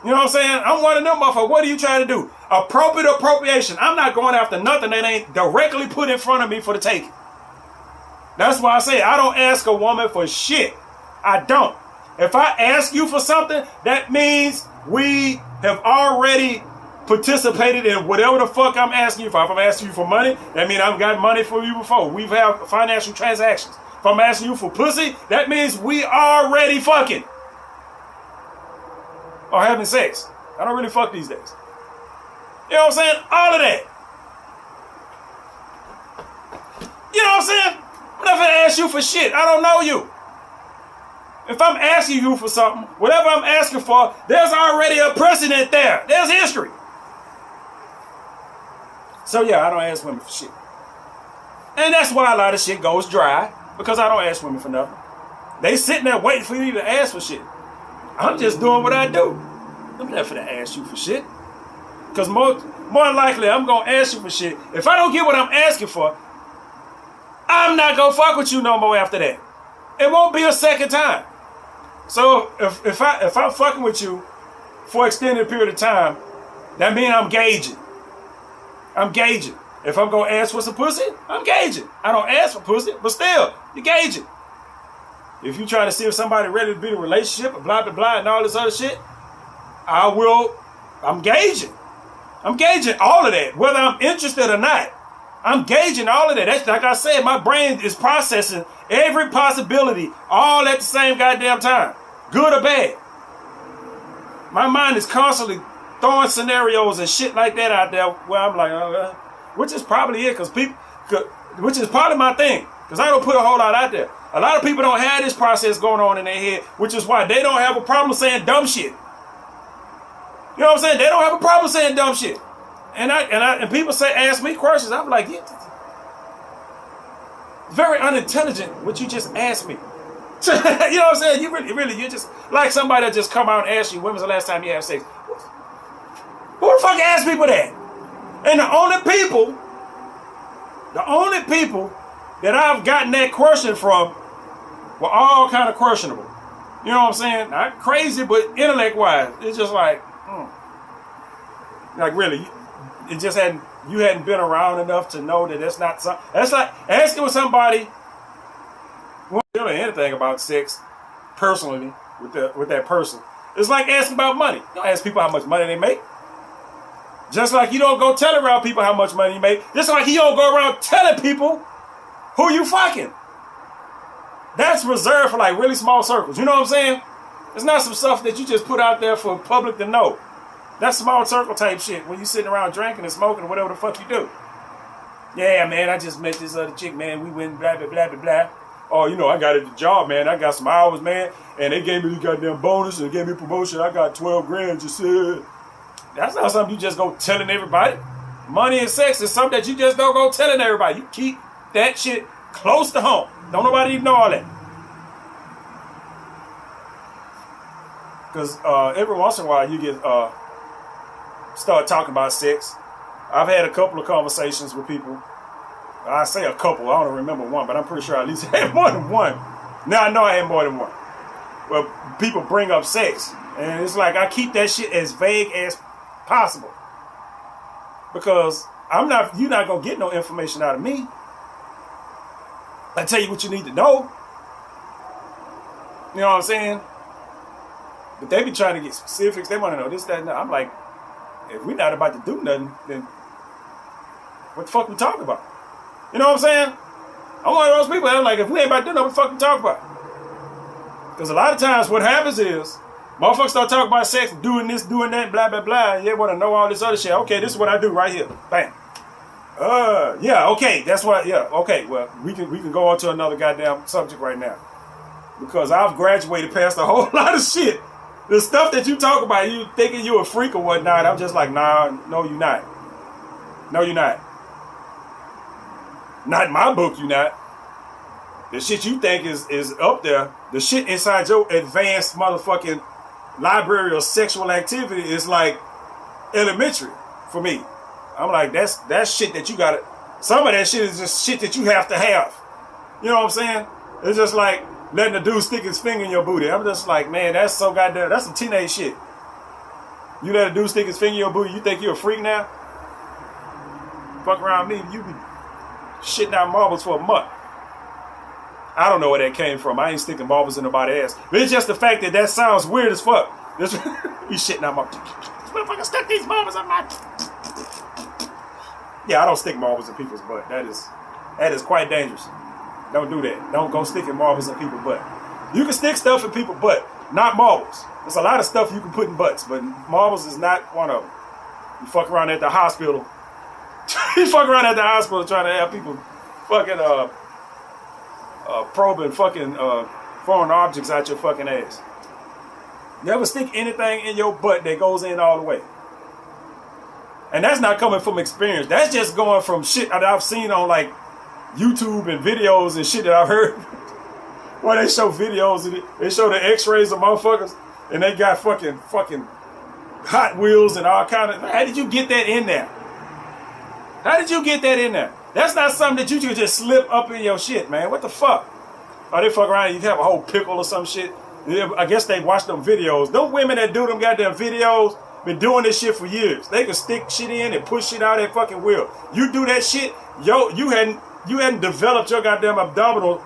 You know what I'm saying? I'm one of them motherfuckers. What are you trying to do? Appropriation. I'm not going after nothing that ain't directly put in front of me for the taking. That's why I say I don't ask a woman for shit. I don't. If I ask you for something, that means we have already participated in whatever the fuck I'm asking you for. If I'm asking you for money, that means I've got money for you before. We've had financial transactions. If I'm asking you for pussy, that means we already fucking. Or having sex. I don't really fuck these days. You know what I'm saying? All of that. You know what I'm saying? I'm not gonna ask you for shit. I don't know you. If I'm asking you for something, whatever I'm asking for, there's already a precedent there. There's history. So yeah, I don't ask women for shit. And that's why a lot of shit goes dry, because I don't ask women for nothing. They sitting there waiting for you to ask for shit. I'm just doing what I do. I'm not finna ask you for shit. Because more likely, I'm going to ask you for shit. If I don't get what I'm asking for, I'm not going to fuck with you no more after that. It won't be a second time. So if I'm fucking with you for an extended period of time, that means I'm gauging. I'm gauging. If I'm going to ask for some pussy, I'm gauging. I don't ask for pussy, but still, you're gauging. If you try to see if somebody ready to be in a relationship, blah, blah, blah, and all this other shit, I'm gauging. I'm gauging all of that, whether I'm interested or not. I'm gauging all of that. That's like I said, my brain is processing every possibility all at the same goddamn time, good or bad. My mind is constantly throwing scenarios and shit like that out there where I'm like, which is probably it, which is probably my thing, because I don't put a whole lot out there. A lot of people don't have this process going on in their head, which is why they don't have a problem saying dumb shit. You know what I'm saying? They don't have a problem saying dumb shit. And people ask me questions. I'm like, yeah, very unintelligent what you just asked me. You know what I'm saying? You're just like somebody that just come out and ask you, when was the last time you had sex? Who the fuck asked people that? And the only people that I've gotten that question from were all kind of questionable. You know what I'm saying? Not crazy, but intellect-wise. It's just like, like really, it just you hadn't been around enough to know that that's not something. That's like asking somebody who don't know anything about sex personally with that person. It's like asking about money. You don't ask people how much money they make. Just like you don't go telling around people how much money you make. Just like you don't go around telling people who you fucking. That's reserved for like really small circles. You know what I'm saying? It's not some stuff that you just put out there for public to know. That's small circle type shit when you sitting around drinking and smoking or whatever the fuck you do. Yeah, man, I just met this other chick, man. We went blah, blah, blah, blah, blah. Oh, you know, I got a job, man. I got some hours, man. And they gave me the goddamn bonus and they gave me a promotion. I got 12 grand, just said. That's not something you just go telling everybody. Money and sex is something that you just don't go telling everybody. You keep that shit close to home. Don't nobody even know all that. Because every once in a while you get start talking about sex. I've had a couple of conversations with people. I say a couple, I don't remember one, but I'm pretty sure I at least had more than one. Now I know I had more than one. Well, people bring up sex, and it's like I keep that shit as vague as possible. Because you're not gonna get no information out of me. I tell you what you need to know. You know what I'm saying? But they be trying to get specifics. They want to know this, that, and that. I'm like, if we're not about to do nothing, then what the fuck we talking about? You know what I'm saying? I'm one of those people that I'm like, if we ain't about to do nothing, what the fuck we talking about? Because a lot of times what happens is, motherfuckers start talking about sex, doing this, doing that, blah, blah, blah, and they want to know all this other shit. Okay, this is what I do right here. Bam. Yeah, okay, that's what, yeah, okay, well, we can go on to another goddamn subject right now. Because I've graduated past a whole lot of shit. The stuff that you talk about, you thinking you a freak or whatnot, I'm just like, nah, no, you're not. No, you're not. Not in my book, you're not. The shit you think is up there, the shit inside your advanced motherfucking library of sexual activity is like elementary for me. I'm like, that's shit that you gotta, some of that shit is just shit that you have to have. You know what I'm saying? It's just like letting a dude stick his finger in your booty. I'm just like, man, that's so goddamn, that's some teenage shit. You let a dude stick his finger in your booty, you think you're a freak now? Fuck around me, you be shitting out marbles for a month. I don't know where that came from. I ain't sticking marbles in nobody's ass. But it's just the fact that sounds weird as fuck. You shitting out marbles. This motherfucker stuck these marbles on my... Yeah, I don't stick marbles in people's butt. That is quite dangerous. Don't do that. Don't go sticking marbles in people's butt. You can stick stuff in people's butt, not marbles. There's a lot of stuff you can put in butts, but marbles is not one of them. You fuck around at the hospital. You fuck around at the hospital trying to have people fucking probing fucking foreign objects out your fucking ass. Never stick anything in your butt that goes in all the way. And that's not coming from experience. That's just going from shit that I've seen on like YouTube and videos and shit that I've heard. Where they show videos and they show the x-rays of motherfuckers and they got fucking Hot Wheels and all kind of... How did you get that in there? How did you get that in there? That's not something that you could just slip up in your shit, man. What the fuck? Oh, they fuck around and you have a whole pickle or some shit. I guess they watch them videos. Those women that do them goddamn videos been doing this shit for years. They can stick shit in and push shit out at fucking will. You do that shit, you hadn't developed your goddamn abdominal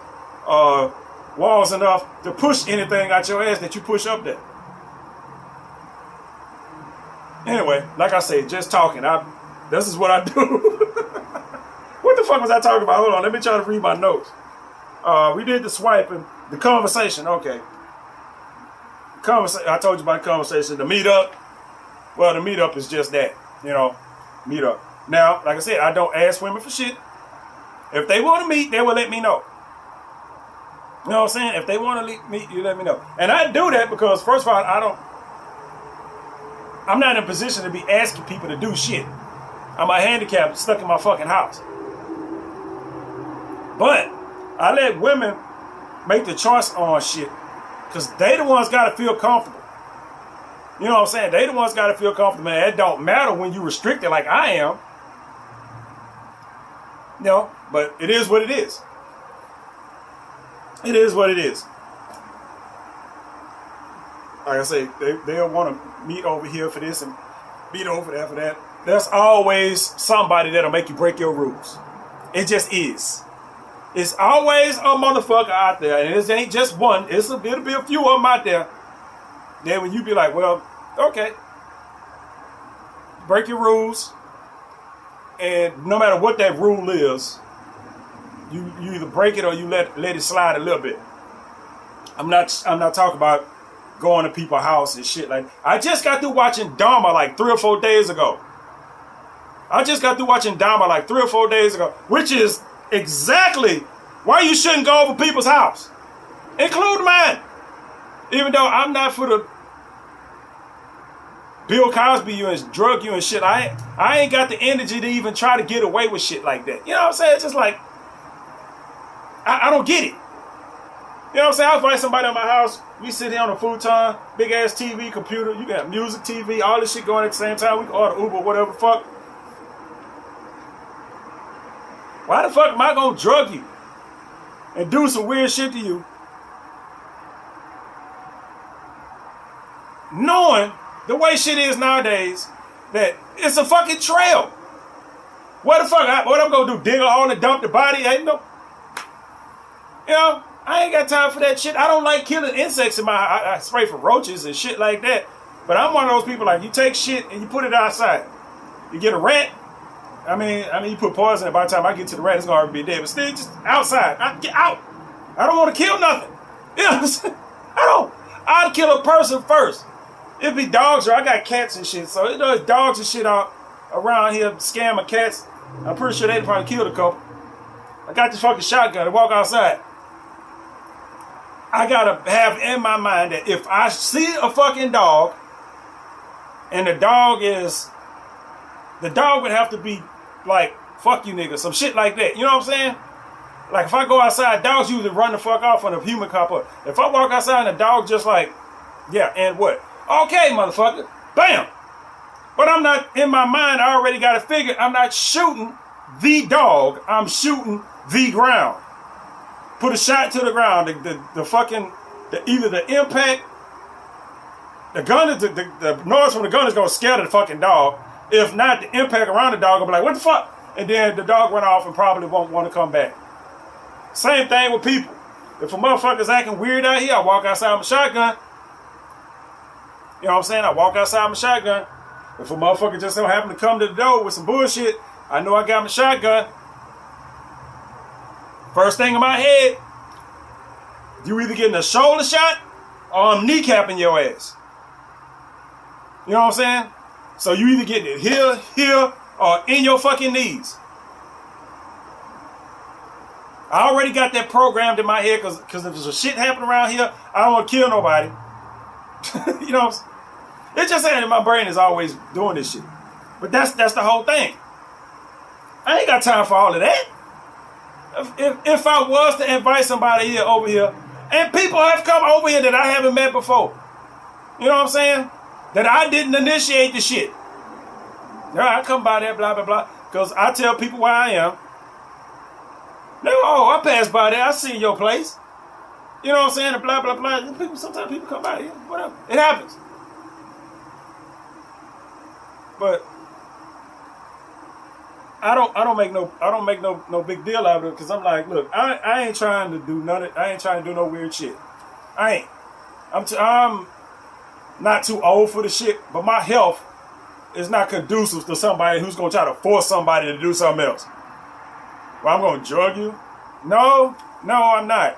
walls enough to push anything out your ass that you push up there. Anyway, like I said, just talking. This is what I do. What the fuck was I talking about? Hold on, let me try to read my notes. We did the swiping, the conversation. Okay. I told you about the conversation. The meetup. Well, the meetup is just that, meetup. Now, like I said, I don't ask women for shit. If they want to meet, they will let me know. You know what I'm saying? If they want to meet, you let me know. And I do that because, first of all, I'm not in a position to be asking people to do shit. I'm a handicapped stuck in my fucking house. But I let women make the choice on shit because they the ones got to feel comfortable. You know what I'm saying? They the ones got to feel comfortable. Man, it don't matter when you restricted like I am. But it is what it is. It is what it is. Like I say, they'll want to meet over here for this and meet over there for that. There's always somebody that'll make you break your rules. It just is. It's always a motherfucker out there, and it ain't just one. It'll be a few of them out there. Then when you be like, well, okay, break your rules, and no matter what that rule is, you either break it or you let it slide a little bit. I'm not talking about going to people's house and shit like. I just got through watching Dharma like 3 or 4 days ago. Which is exactly why you shouldn't go over people's house, including mine. Even though I'm not for the Bill Cosby you and drug you and shit, I ain't got the energy to even try to get away with shit like that. You know what I'm saying? It's just like I don't get it. You know what I'm saying? I invite somebody in my house. We sit here on a futon, big ass TV, computer. You got music, TV, all this shit going at the same time. We can order Uber, whatever the fuck. Why the fuck am I gonna drug you and do some weird shit to you, knowing the way shit is nowadays that it's a fucking trail? What the fuck? What I'm gonna do? Dig a hole and dump the body? Ain't no. I ain't got time for that shit. I don't like killing insects in my. I spray for roaches and shit like that. But I'm one of those people like you take shit and you put it outside. You get a rat. I mean, you put poison in it. By the time I get to the rat, it's gonna already be dead. But still, just outside. Get out. I don't want to kill nothing. You know what I'm saying? I'd kill a person first. It'd be dogs, or I got cats and shit. So there's dogs and shit out around here scamming cats. I'm pretty sure they'd probably killed a couple. I got this fucking shotgun to walk outside. I gotta have in my mind that if I see a fucking dog, and the dog would have to be like, fuck you nigga, some shit like that. You know what I'm saying? Like if I go outside, dogs usually run the fuck off when a human cop up. If I walk outside and the dog just like, yeah, and what? Okay, motherfucker. Bam! But I'm not, in my mind, I already got to figure, I'm not shooting the dog, I'm shooting the ground. Put a shot to the ground, the fucking, either the impact, the gun, the noise from the gun is going to scare the fucking dog. If not, the impact around the dog will be like, what the fuck? And then the dog went off and probably won't want to come back. Same thing with people. If a motherfucker's acting weird out here, I walk outside with my shotgun. You know what I'm saying? I walk outside with my shotgun. If a motherfucker just don't happen to come to the door with some bullshit, I know I got my shotgun. First thing in my head, you either getting a shoulder shot or I'm kneecapping your ass. You know what I'm saying? So you either getting it here, or in your fucking knees. I already got that programmed in my head because if there's a shit happening around here, I don't want to kill nobody. You know what I'm saying? It's just saying that my brain is always doing this shit. But that's the whole thing. I ain't got time for all of that. If I was to invite somebody over here, and people have come over here that I haven't met before, you know what I'm saying? That I didn't initiate the shit. No, I come by there, blah, blah, blah, because I tell people where I am. No, oh, I passed by there, I see your place. You know what I'm saying? And blah, blah, blah. Sometimes people come by here, whatever. It happens. But I don't make no big deal out of it because I'm like, look, I ain't trying to do nothing. I ain't trying to do no weird shit. I ain't. I'm not too old for the shit, but my health is not conducive to somebody who's gonna try to force somebody to do something else. Well, I'm gonna drug you? No, I'm not.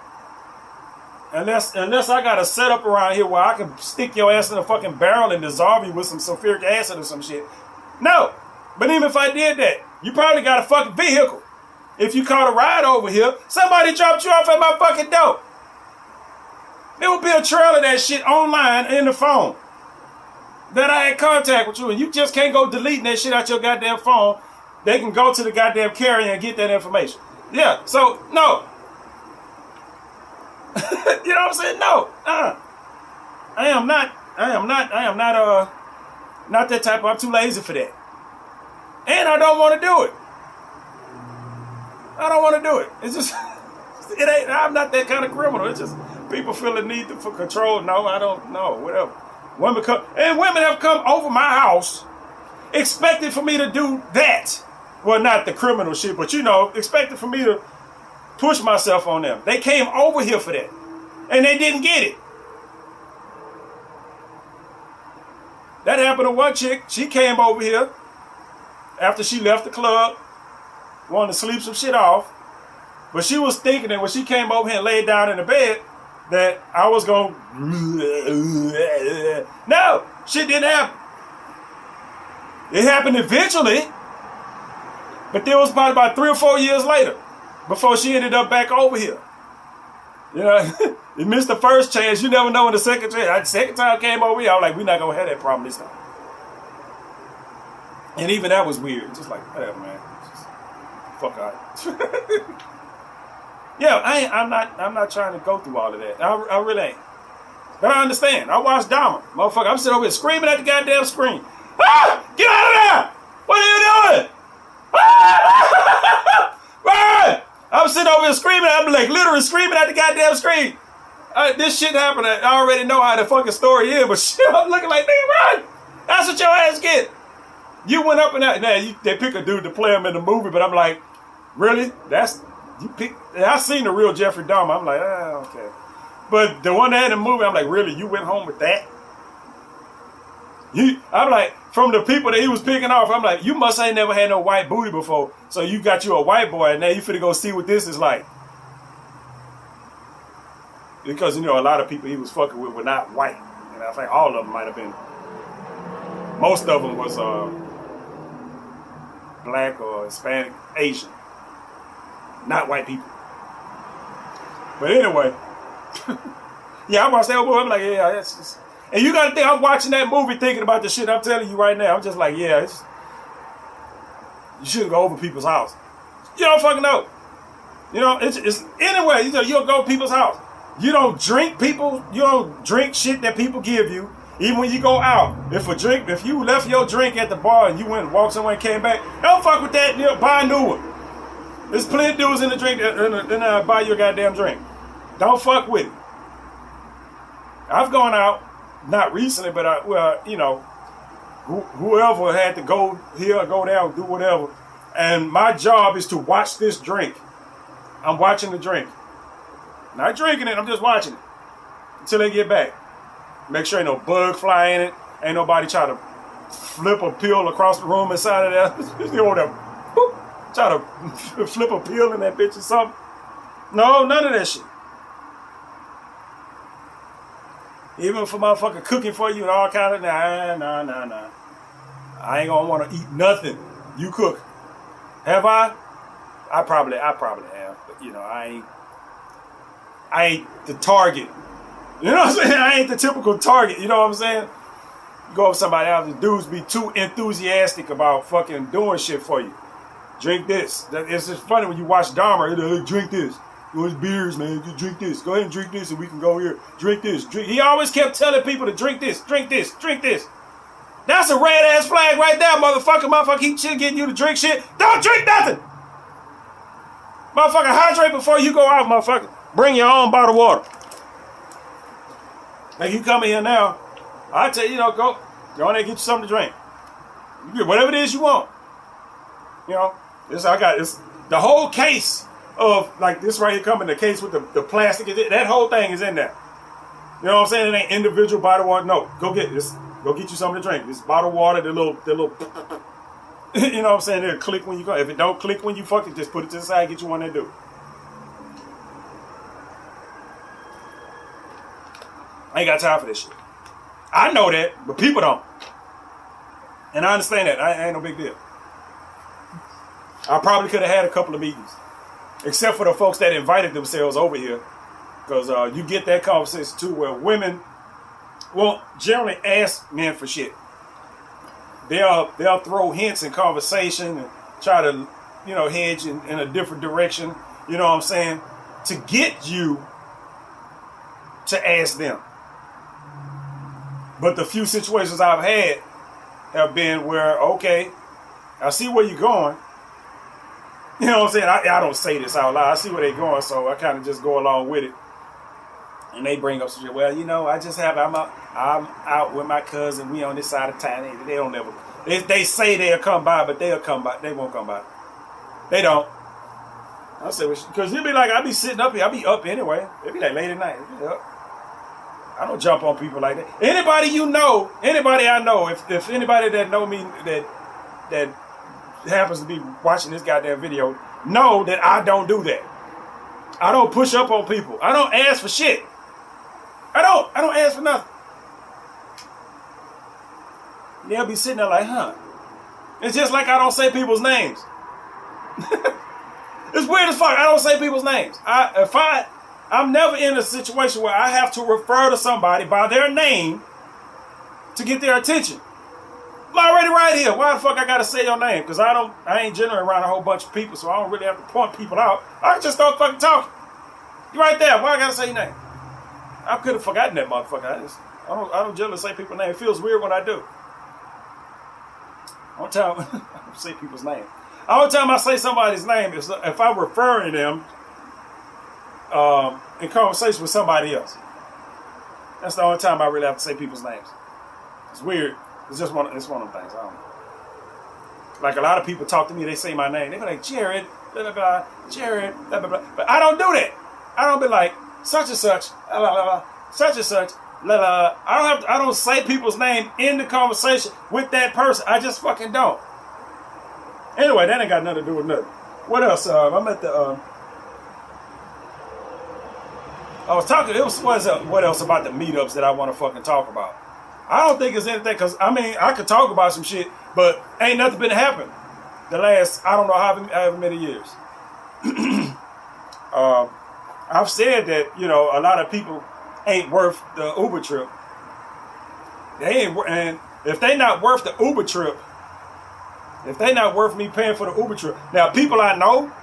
Unless I got a setup around here where I can stick your ass in a fucking barrel and dissolve you with some sulfuric acid or some shit. No. But even if I did that, you probably got a fucking vehicle. If you caught a ride over here, somebody dropped you off at my fucking door. There would be a trail of that shit online in the phone that I had contact with you, and you just can't go deleting that shit out your goddamn phone. They can go to the goddamn carrier and get that information. Yeah, so no. You know what I'm saying? No. I am not that type of, I'm too lazy for that. And I don't want to do it. I don't want to do it. It's just, I'm not that kind of criminal. It's just people feel the need for control. No, I don't know, whatever. Women have come over my house expecting for me to do that. Well, not the criminal shit, but expecting for me to push myself on them. They came over here for that. And they didn't get it. That happened to one chick. She came over here after she left the club, wanted to sleep some shit off. But she was thinking that when she came over here and laid down in the bed, that I was going to... No, shit didn't happen. It happened eventually, but there was about 3 or 4 years later before she ended up back over here. You know, you missed the first chance. You never know when the second chance. The second time I came over here, I was like, we're not going to have that problem this time. And even that was weird. Just like, whatever, man. Just fuck out. Yeah, I'm not trying to go through all of that. I really ain't. But I understand. I watched Dahmer. Motherfucker, I'm sitting over here screaming at the goddamn screen. Ah! Get out of there! What are you doing? Ah! Run! I'm sitting over here screaming. I'm like literally screaming at the goddamn screen. This shit happened. I already know how the fucking story is, but shit, I'm looking like, nigga, run! That's what your ass get. You went up and out. Now, they pick a dude to play him in the movie, but I'm like, really? I seen the real Jeffrey Dahmer. I'm like, okay. But the one that had in the movie, I'm like, really? You went home with that? I'm like, from the people that he was picking off, I'm like, you must ain't never had no white booty before. So you got you a white boy, and now you finna go see what this is like. Because, a lot of people he was fucking with were not white. And I think all of them might have been. Most of them was black or Hispanic, Asian. Not white people. But anyway. Yeah, I'm gonna say, I'm like, yeah, that's just... And you gotta think, I'm watching that movie thinking about the shit I'm telling you right now. I'm just like, yeah, you shouldn't go over people's house. You don't fucking know. It's anyway, you don't go to people's house. You don't drink you don't drink shit that people give you. Even when you go out, if you left your drink at the bar and you went and walked somewhere and came back, don't fuck with that, buy a new one. There's plenty of dudes in the drink and buy you a goddamn drink. Don't fuck with it. I've gone out, not recently, but whoever had to go here or go there or do whatever, and my job is to watch this drink. I'm watching the drink. Not drinking it, I'm just watching it until they get back. Make sure ain't no bug fly in it. Ain't nobody try to flip a pill across the room inside of there. You know, whoop, try to flip a pill in that bitch or something. No, none of that shit. Even for motherfucker cooking for you and all kind of nah. I ain't gonna want to eat nothing. You cook. Have I? I probably have, but you know, I ain't the target. You know what I'm saying? I ain't the typical target. You know what I'm saying? You go up to somebody else, the dudes be too enthusiastic about fucking doing shit for you. Drink this. It's just funny when you watch Dahmer. Hey, drink this. Those beers, man. You drink this. Go ahead and drink this, and we can go here. Drink this. Drink. He always kept telling people to drink this, drink this, drink this. That's a red ass flag right there, motherfucker. Motherfucker keep getting you to drink shit. Don't drink nothing. Motherfucker, hydrate before you go out, motherfucker. Bring your own bottle of water. Like you come in here now, I tell you, go in there and get you something to drink. You get whatever it is you want. You know, it's the whole case of like this right here coming, the case with the plastic, that whole thing is in there. You know what I'm saying? It ain't individual bottle water. No, go get this. Go get you something to drink. This bottled water, the little you know what I'm saying? It'll click when you go. If it don't click when you fuck it, just put it to the side, get you one that do. I ain't got time for this shit. I know that, but people don't. And I understand that. I ain't no big deal. I probably could have had a couple of meetings. Except for the folks that invited themselves over here. Because you get that conversation too where women won't generally ask men for shit. They'll throw hints in conversation and try to, hedge in a different direction. You know what I'm saying? To get you to ask them. But the few situations I've had have been where, okay, I see where you're going. You know what I'm saying? I don't say this out loud. I see where they're going, so I kind of just go along with it. And they bring up some shit. Well, I'm out with my cousin. We on this side of town. They don't ever. They say they'll come by, but they'll come by. They won't come by. They don't. I say, because you'll be like, I'll be sitting up here. I'll be up anyway. It'll be like late at night. I don't jump on people like that. Anybody I know, if anybody that know me that happens to be watching this goddamn video, know that I don't do that. I don't push up on people. I don't ask for shit. I don't ask for nothing. They'll be sitting there like, huh? It's just like I don't say people's names. It's weird as fuck. I don't say people's names. I'm never in a situation where I have to refer to somebody by their name to get their attention. I'm already right here. Why the fuck I gotta say your name? Because I ain't generally around a whole bunch of people, so I don't really have to point people out. I just start fucking talking. You right there. Why I gotta say your name? I could have forgotten that motherfucker. I don't generally say people's name. It feels weird when I do. One time I don't say people's name. All the time I say somebody's name is if I'm referring them in conversation with somebody else. That's the only time I really have to say people's names. It's weird. It's one of them things. I don't know. Like a lot of people talk to me, they say my name. They be like, Jared, blah, blah, blah, Jared, blah, blah, blah. But I don't do that. I don't be like, such and such, blah, blah, blah, such and such, blah, blah. I don't say people's name in the conversation with that person. I just fucking don't. Anyway, that ain't got nothing to do with nothing. What else? I'm at the I was talking, what else about the meetups that I want to fucking talk about? I don't think it's anything, because, I could talk about some shit, but ain't nothing been happening the last, I don't know however many years. I've said that, a lot of people ain't worth the Uber trip. And if they not worth the Uber trip, if they not worth me paying for the Uber trip, now people I know,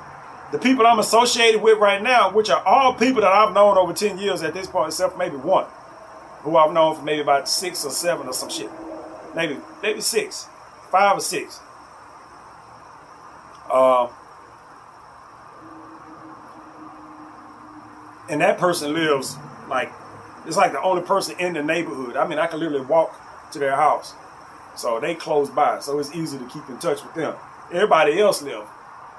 the people I'm associated with right now, which are all people that I've known over 10 years at this point, except for maybe one, who I've known for maybe about 6 or 7 or some shit. Maybe 6, 5 or 6. And that person lives it's like the only person in the neighborhood. I can literally walk to their house. So they close by, so it's easy to keep in touch with them. Everybody else live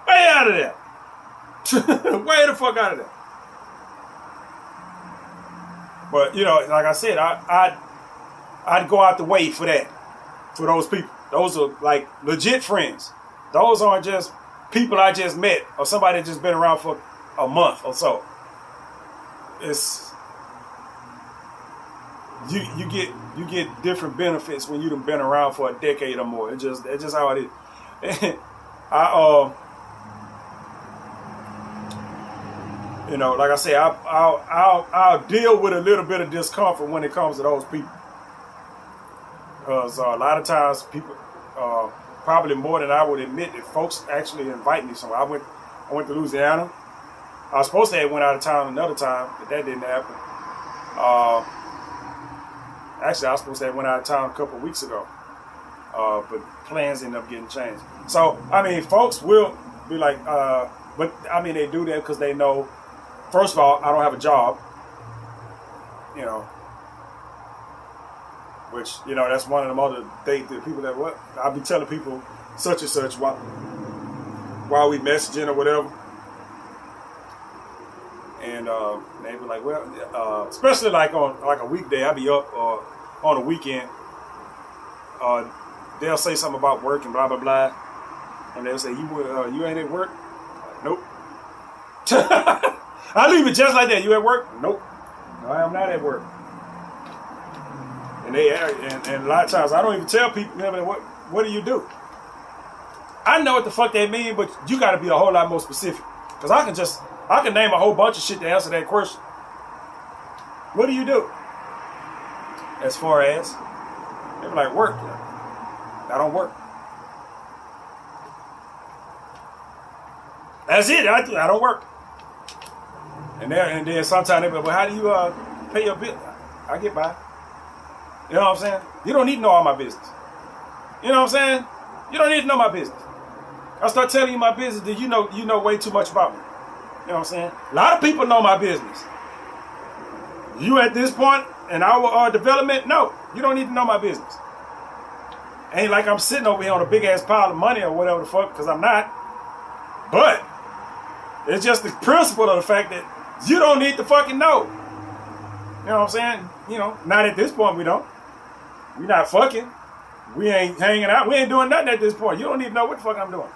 way out of there. Way the fuck out of there. But like I said, I'd go out the way for that. for those people. Those are like legit friends. Those aren't just people I just met or somebody that just been around for a month or so. It's you get different benefits when you've been around for a decade or more. It's just how it is. You know, like I say, I'll deal with a little bit of discomfort when it comes to those people, because a lot of times people, probably more than I would admit, if folks actually invite me somewhere. I went to Louisiana. I was supposed to have went out of town another time, but that didn't happen. Actually, I was supposed to have went out of town a couple of weeks ago, but plans ended up getting changed. So, I mean, folks will be like, but I mean, they do that because they know, first of all, I don't have a job, you know, which, you know, that's one of them other the people that, what, I'll be telling people such and such while we messaging or whatever. And they be like, well, especially like on like a weekday, I'll be up on a weekend. They'll say something about work and blah blah blah, and they'll say, you ain't at work? Nope. I leave it just like that. You at work? Nope. No, I am not at work. And and a lot of times I don't even tell people, what do you do? I know what the fuck they mean, but you got to be a whole lot more specific, because I can name a whole bunch of shit to answer that question. What do you do? As far as, they be like, work. I don't work. That's it. I don't work. And then sometimes they be like, well, how do you pay your bill? I get by. You know what I'm saying? You don't need to know all my business. You know what I'm saying? You don't need to know my business. I start telling you my business, then you know way too much about me. You know what I'm saying? A lot of people know my business. You at this point in our development, no, you don't need to know my business. Ain't like I'm sitting over here on a big ass pile of money or whatever the fuck, because I'm not. But it's just the principle of the fact that you don't need to fucking know. You know what I'm saying? You know, not at this point we don't. We not fucking. We ain't hanging out. We ain't doing nothing at this point. You don't even know what the fuck I'm doing.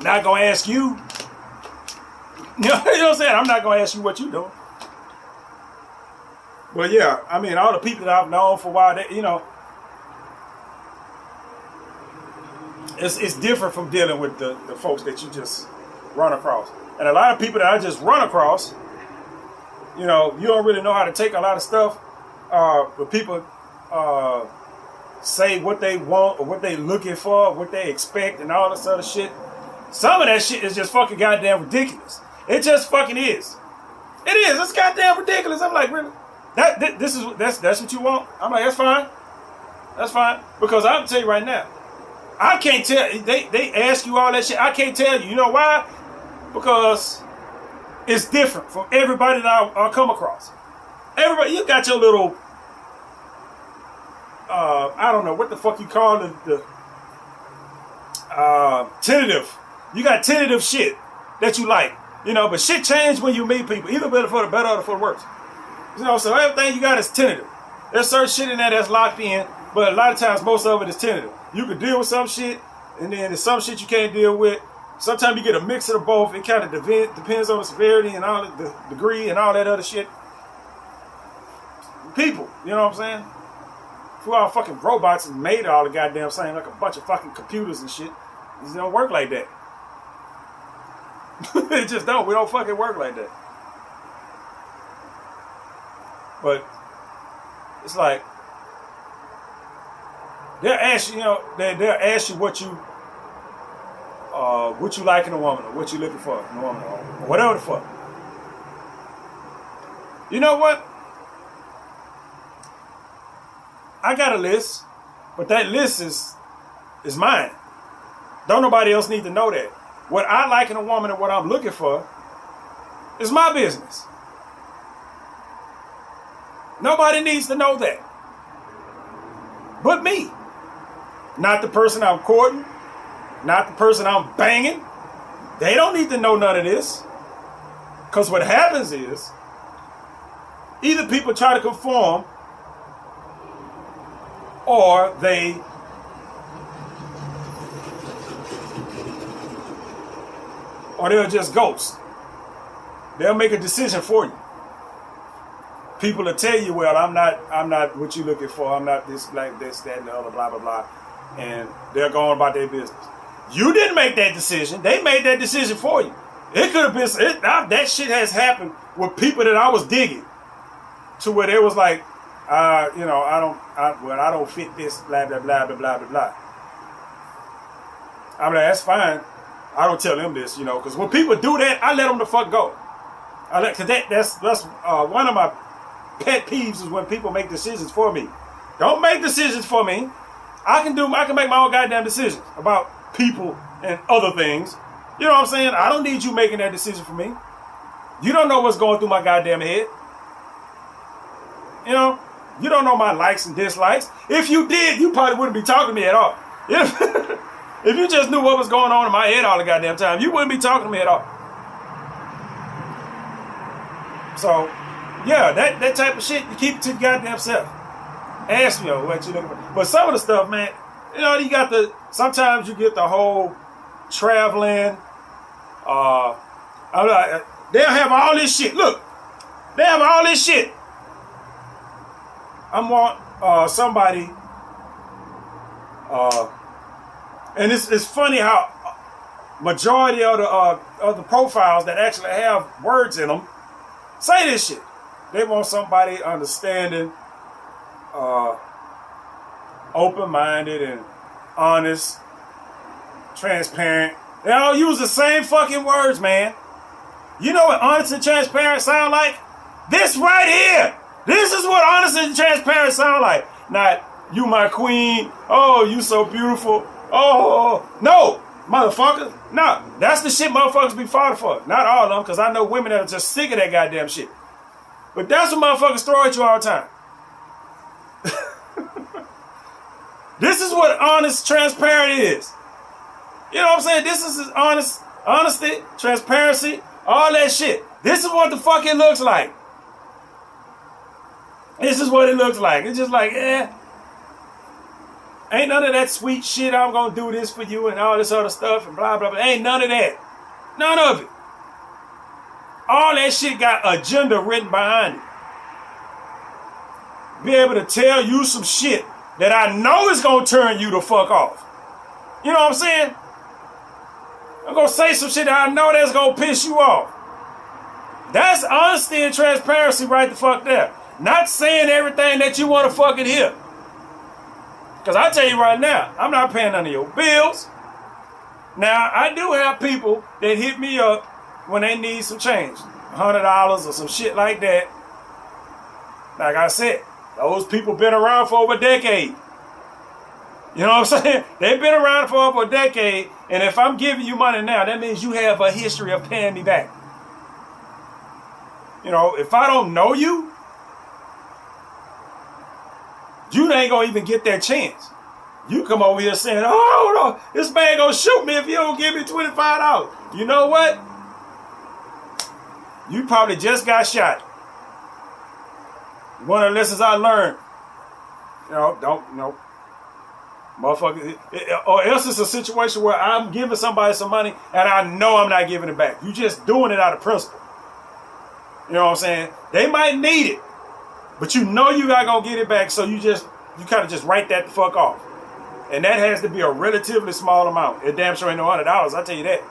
Not gonna ask you. You know what I'm saying? I'm not gonna ask you what you doing. But yeah, I mean, all the people that I've known for a while, you know, it's different from dealing with the folks that you just run across. And a lot of people that I just run across, you know, you don't really know how to take a lot of stuff. But people say what they want or what they looking for, what they expect, and all this other shit. Some of that shit is just fucking goddamn ridiculous. It just fucking is. It is. It's goddamn ridiculous. I'm like, really? That's what you want? I'm like, that's fine. That's fine. Because I'll tell you right now, I can't tell. They ask you all that shit. I can't tell you. You know why? Because it's different from everybody that I come across. Everybody, you got your little, I don't know what the fuck you call the tentative. You got tentative shit that you like, you know, but shit change when you meet people, either for the better or for the worse. You know, so everything you got is tentative. There's certain shit in there that's locked in, but a lot of times most of it is tentative. You can deal with some shit, and then there's some shit you can't deal with. Sometimes you get a mix of both. It kind of depends on the severity and all the degree and all that other shit. People, you know what I'm saying? Who all fucking robots and made all the goddamn same, like a bunch of fucking computers and shit. It don't work like that. It just don't. We don't fucking work like that. But it's like they'll ask you, they'll ask you what you like in a woman or what you looking for in a woman or whatever the fuck. You know what? I got a list, but that list is mine. Don't nobody else need to know that. What I like in a woman and what I'm looking for is my business. Nobody needs to know that. But me. Not the person I'm courting. Not the person I'm banging. They don't need to know none of this. Because what happens is, either people try to conform or they'll just ghost. They'll make a decision for you. People will tell you, well, I'm not what you're looking for. I'm not this, like this, that, and the other, blah, blah, blah. And they're going about their business. You didn't make that decision. They made that decision for you. It could have been, that shit has happened with people that I was digging to where they was like, I don't fit this, blah, blah, blah, blah, blah, blah, blah. I'm like, that's fine. I don't tell them this, because when people do that, I let them the fuck go. Cause that's one of my pet peeves is when people make decisions for me. Don't make decisions for me. I can make my own goddamn decisions about people and other things. You know what I'm saying? I don't need you making that decision for me. You don't know what's going through my goddamn head. You don't know my likes and dislikes. If you did, you probably wouldn't be talking to me at all. If you just knew what was going on in my head all the goddamn time, you wouldn't be talking to me at all. So, yeah, that type of shit, you keep it to your goddamn self. Ask me what you looking for. But some of the stuff, man, you got sometimes you get the whole traveling. They'll have all this shit. Look, they have all this shit. I want somebody, and it's funny how majority of the profiles that actually have words in them say this shit. They want somebody understanding, open-minded and honest, transparent. They all use the same fucking words, man. You know what honest and transparent sound like? This right here. This is what honest and transparent sound like. Not, you my queen. Oh, you so beautiful. Oh, no, motherfucker. No, that's the shit motherfuckers be falling for. Not all of them, because I know women that are just sick of that goddamn shit. But that's what motherfuckers throw at you all the time. This is what honest, transparent is. You know what I'm saying? This is honesty, transparency, all that shit. This is what the fuck it looks like. This is what it looks like. It's just like, ain't none of that sweet shit, I'm gonna do this for you and all this other stuff and blah, blah, blah. Ain't none of that. None of it. All that shit got agenda written behind it. Be able to tell you some shit that I know is gonna turn you the fuck off. You know what I'm saying? I'm gonna say some shit that I know that's gonna piss you off. That's honesty and transparency right the fuck there. Not saying everything that you want to fucking hear. Because I tell you right now, I'm not paying none of your bills. Now, I do have people that hit me up when they need some change. $100 or some shit like that. Like I said, those people been around for over a decade. You know what I'm saying? They've been around for over a decade. And if I'm giving you money now, that means you have a history of paying me back. If I don't know you, you ain't gonna even get that chance. You come over here saying, oh no, this man gonna shoot me if you don't give me $25. You know what? You probably just got shot. One of the lessons I learned, motherfucker, or else it's a situation where I'm giving somebody some money and I know I'm not giving it back. You just doing it out of principle. You know what I'm saying? They might need it, but you know you not gonna get it back, so you kind of just write that the fuck off. And that has to be a relatively small amount. It damn sure ain't no $100, I'll tell you that.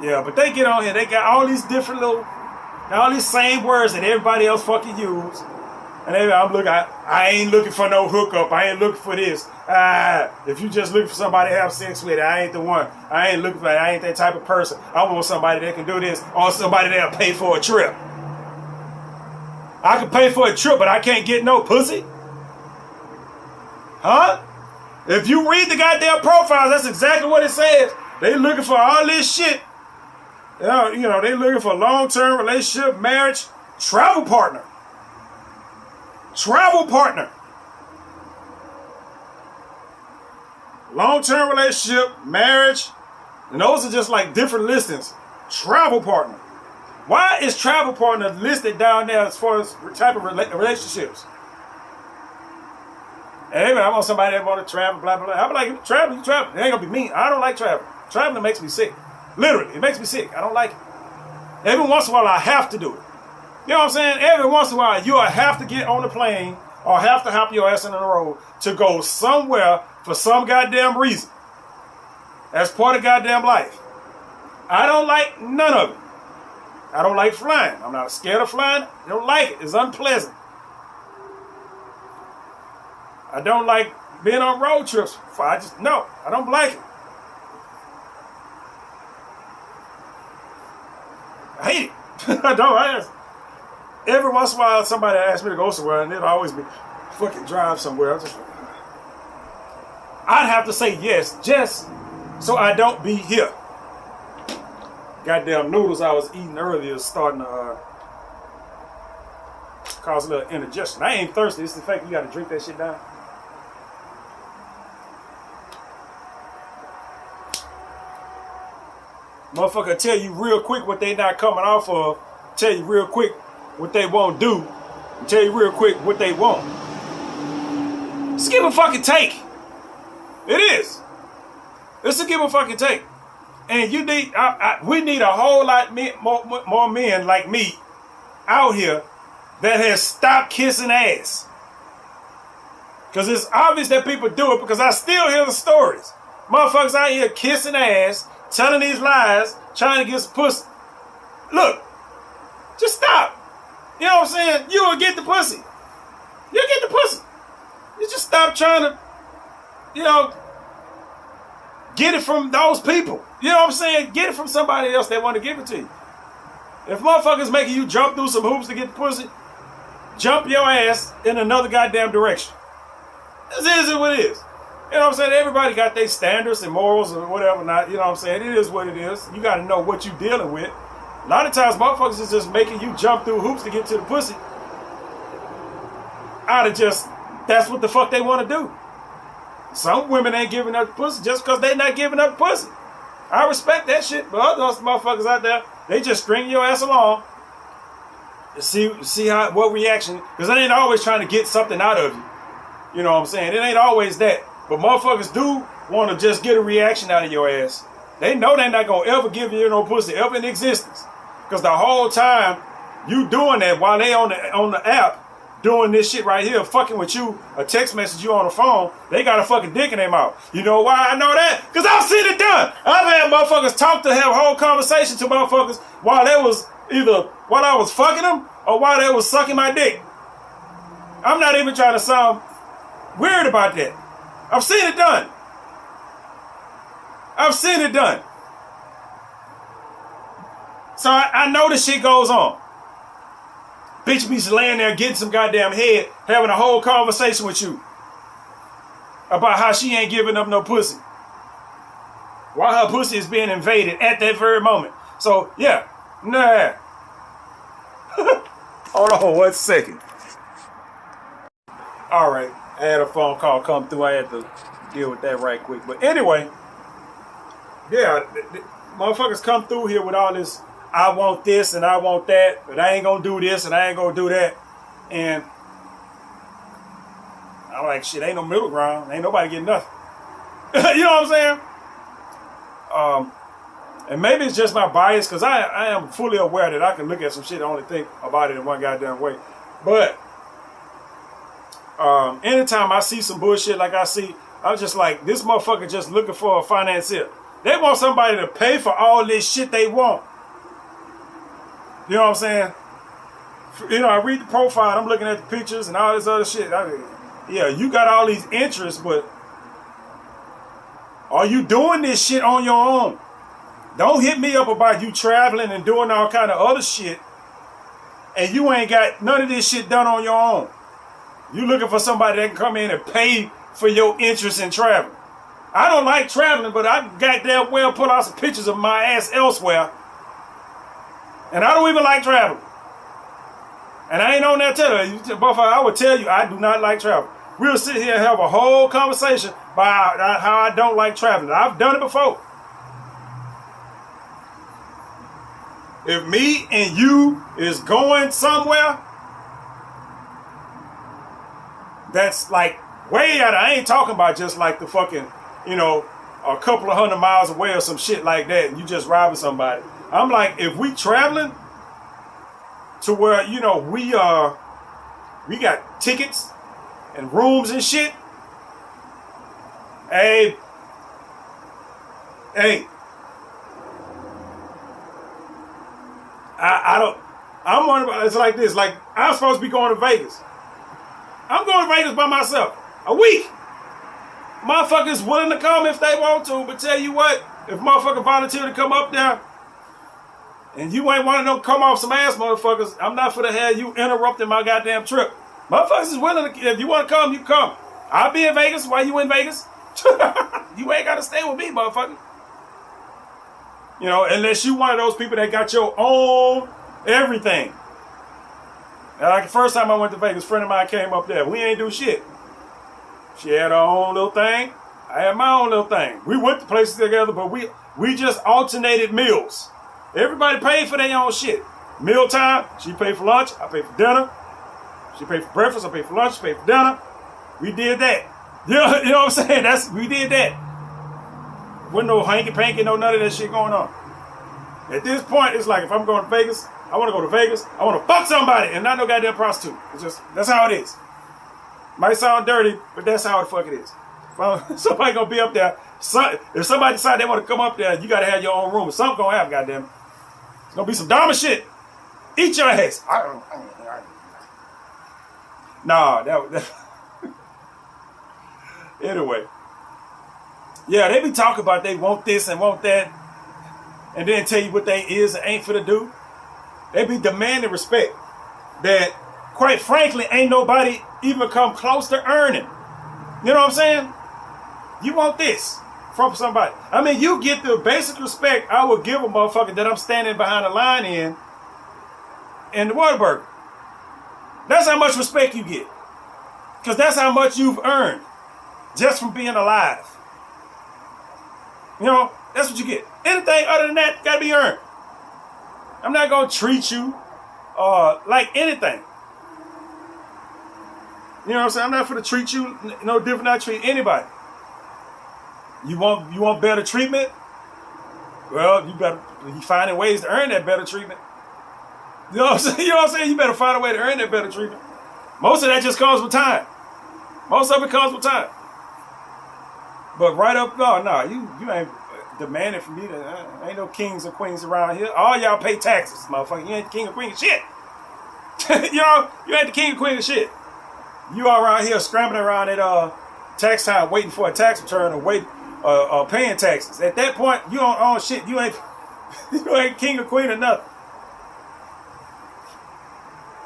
Yeah, but they get on here, they got all these different all these same words that everybody else fucking use. And I ain't looking for no hookup. I ain't looking for this. If you just looking for somebody to have sex with, I ain't the one. I ain't that type of person. I want somebody that can do this, or somebody that'll pay for a trip. I can pay for a trip, but I can't get no pussy? Huh? If you read the goddamn profiles, that's exactly what it says. They looking for all this shit. They looking for long-term relationship, marriage, travel partner. Travel partner. Long-term relationship, marriage, and those are just like different listings. Travel partner. Why is travel partner listed down there as far as type of relationships? Hey man, I want somebody that want to travel, blah, blah, blah. I'm like, you travel. It ain't gonna be me. I don't like travel. Traveling makes me sick. Literally, it makes me sick. I don't like it. Every once in a while, I have to do it. You know what I'm saying? Every once in a while, you have to get on the plane or have to hop your ass in the road to go somewhere for some goddamn reason. That's part of goddamn life. I don't like none of it. I don't like flying. I'm not scared of flying. I don't like it. It's unpleasant. I don't like being on road trips. I don't like it. I hate it. I don't. Every once in a while, somebody asks me to go somewhere, and it'll always be fucking drive somewhere. I'd have to say yes, just so I don't be here. Goddamn noodles I was eating earlier is starting to cause a little indigestion. I ain't thirsty. It's the fact you got to drink that shit down. Motherfucker tell you real quick what they not coming off of. Tell you real quick what they won't do. And tell you real quick what they won't. Just give a fucking take. It is. It's a give a fucking take. And you need, we need a whole lot more men like me out here that has stopped kissing ass. Because it's obvious that people do it because I still hear the stories. Motherfuckers out here kissing ass, telling these lies, trying to get some pussy. Look, just stop. You know what I'm saying? You will get the pussy. You'll get the pussy. You just stop trying to, get it from those people. You know what I'm saying? Get it from somebody else that want to give it to you. If motherfuckers making you jump through some hoops to get the pussy, jump your ass in another goddamn direction. This is what it is. You know what I'm saying? Everybody got their standards and morals and whatever not. You know what I'm saying? It is what it is. You got to know what you're dealing with. A lot of times motherfuckers is just making you jump through hoops to get to the pussy. That's what the fuck they want to do. Some women ain't giving up the pussy just because they not giving up the pussy. I respect that shit, but other motherfuckers out there, they just string your ass along and see what reaction, because they ain't always trying to get something out of you. You know what I'm saying? It ain't always that. But motherfuckers do want to just get a reaction out of your ass. They know they're not going to ever give you no pussy ever in existence. Because the whole time you doing that while they on the app doing this shit right here, fucking with you, a text message you on the phone, they got a fucking dick in their mouth. You know why I know that? Because I've seen it done. I've had motherfuckers talk to have whole conversation to motherfuckers while they was while I was fucking them or while they was sucking my dick. I'm not even trying to sound weird about that. I've seen it done. I've seen it done. So I know this shit goes on. Bitch be laying there getting some goddamn head, having a whole conversation with you about how she ain't giving up no pussy. While her pussy is being invaded at that very moment. So, yeah. Nah. Hold on 1 second. All right. I had a phone call come through. I had to deal with that right quick. But anyway, yeah, motherfuckers come through here with all this, I want this and I want that, but I ain't gonna do this and I ain't gonna do that. And I'm like, shit, ain't no middle ground. Ain't nobody getting nothing. You know what I'm saying? And maybe it's just my bias, because I am fully aware that I can look at some shit and only think about it in one goddamn way. But anytime I see some bullshit like I see, I'm just like, this motherfucker just looking for a financier. They want somebody to pay for all this shit they want. You know what I'm saying? I read the profile, I'm looking at the pictures and all this other shit. Yeah, you got all these interests, but are you doing this shit on your own? Don't hit me up about you traveling and doing all kind of other shit and you ain't got none of this shit done on your own. You looking for somebody that can come in and pay for your interest in traveling. I don't like traveling, but I goddamn well put out some pictures of my ass elsewhere. And I don't even like traveling. And I ain't on that telling you. I would tell you I do not like traveling. We'll sit here and have a whole conversation about how I don't like traveling. I've done it before. If me and you is going somewhere, that's like way out. I ain't talking about just like the fucking, a couple of 100 miles away or some shit like that, and you just robbing somebody. I'm like, if we traveling to where, we got tickets and rooms and shit. Hey, I don't, I'm wondering, it's like this, like, I'm supposed to be going to Vegas. I'm going to Vegas by myself. A week. Motherfuckers willing to come if they want to, but tell you what, if motherfucker volunteer to come up there, and you ain't one of them come off some ass motherfuckers, I'm not for the hell you interrupting my goddamn trip. Motherfuckers is willing to, if you want to come, you come. I'll be in Vegas while you in Vegas. You ain't got to stay with me, motherfucker. Unless you one of those people that got your own everything. Now, like the first time I went to Vegas, a friend of mine came up there. We ain't do shit. She had her own little thing. I had my own little thing. We went to places together, but we just alternated meals. Everybody paid for their own shit. Mealtime, she paid for lunch, I paid for dinner. She paid for breakfast, I paid for lunch, she paid for dinner. We did that. You know what I'm saying? We did that. Wasn't no hanky-panky, no none of that shit going on. At this point, it's like if I'm going to Vegas, I want to go to Vegas, I want to fuck somebody and not no goddamn prostitute. It's just, that's how it is. Might sound dirty, but that's how the fuck it is. Somebody gonna be up there. If somebody decide they want to come up there, you gotta have your own room. Something gonna happen, goddamn. It's gonna be some dumb shit. Eat your ass. Nah, that anyway. Yeah, they be talking about they want this and want that, and then tell you what they is and ain't for to do. They be demanding respect that, quite frankly, ain't nobody even come close to earning. You know what I'm saying? You want this from somebody. I mean, you get the basic respect I would give a motherfucker that I'm standing behind the line in the Whataburger. That's how much respect you get. Because that's how much you've earned just from being alive. That's what you get. Anything other than that gotta be earned. I'm not gonna treat you like anything. You know what I'm saying? I'm not for to treat you no different than I treat anybody. You want better treatment? Well, you finding ways to earn that better treatment. You know what I'm saying? You know what I'm saying? You better find a way to earn that better treatment. Most of that just comes with time. Most of it comes with time. But right up, no, you ain't demanding from me ain't no kings or queens around here. All y'all pay taxes, motherfucker. You ain't the king or queen of shit. You ain't the king or queen of shit. You all around here scrambling around at tax time waiting for a tax return or paying taxes. At that point, you don't own shit. You ain't king or queen or nothing.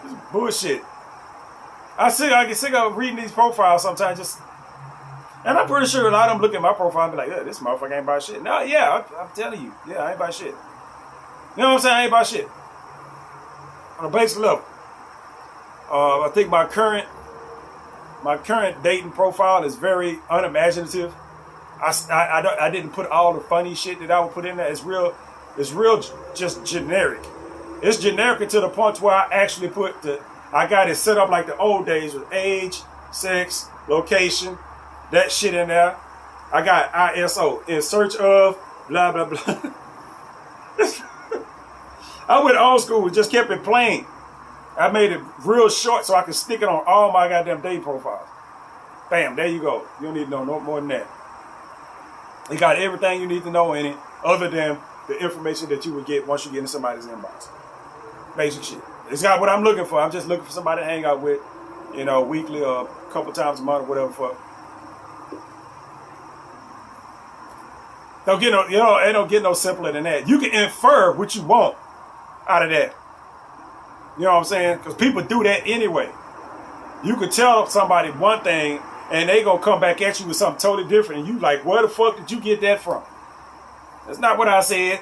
It's bullshit. I get sick of reading these profiles sometimes. And I'm pretty sure a lot of them look at my profile and be like, yeah, this motherfucker ain't about shit. No, yeah, I'm telling you. Yeah, I ain't about shit. You know what I'm saying? I ain't about shit. On a basic level. I think my current dating profile is very unimaginative. I didn't put all the funny shit that I would put in there. It's real just generic. It's generic to the point where I actually I got it set up like the old days with age, sex, location, that shit in there. I got ISO, in search of, blah, blah, blah. I went old school, just kept it plain. I made it real short so I could stick it on all my goddamn dating profiles. Bam, there you go. You don't need to know no more than that. It got everything you need to know in it, other than the information that you would get once you get in somebody's inbox. Basic shit. It's got what I'm looking for. I'm just looking for somebody to hang out with, weekly or a couple times a month or whatever fuck. It don't get no simpler than that. You can infer what you want out of that. You know what I'm saying? Because people do that anyway. You could tell somebody one thing and they gonna come back at you with something totally different. And you like, where the fuck did you get that from? That's not what I said.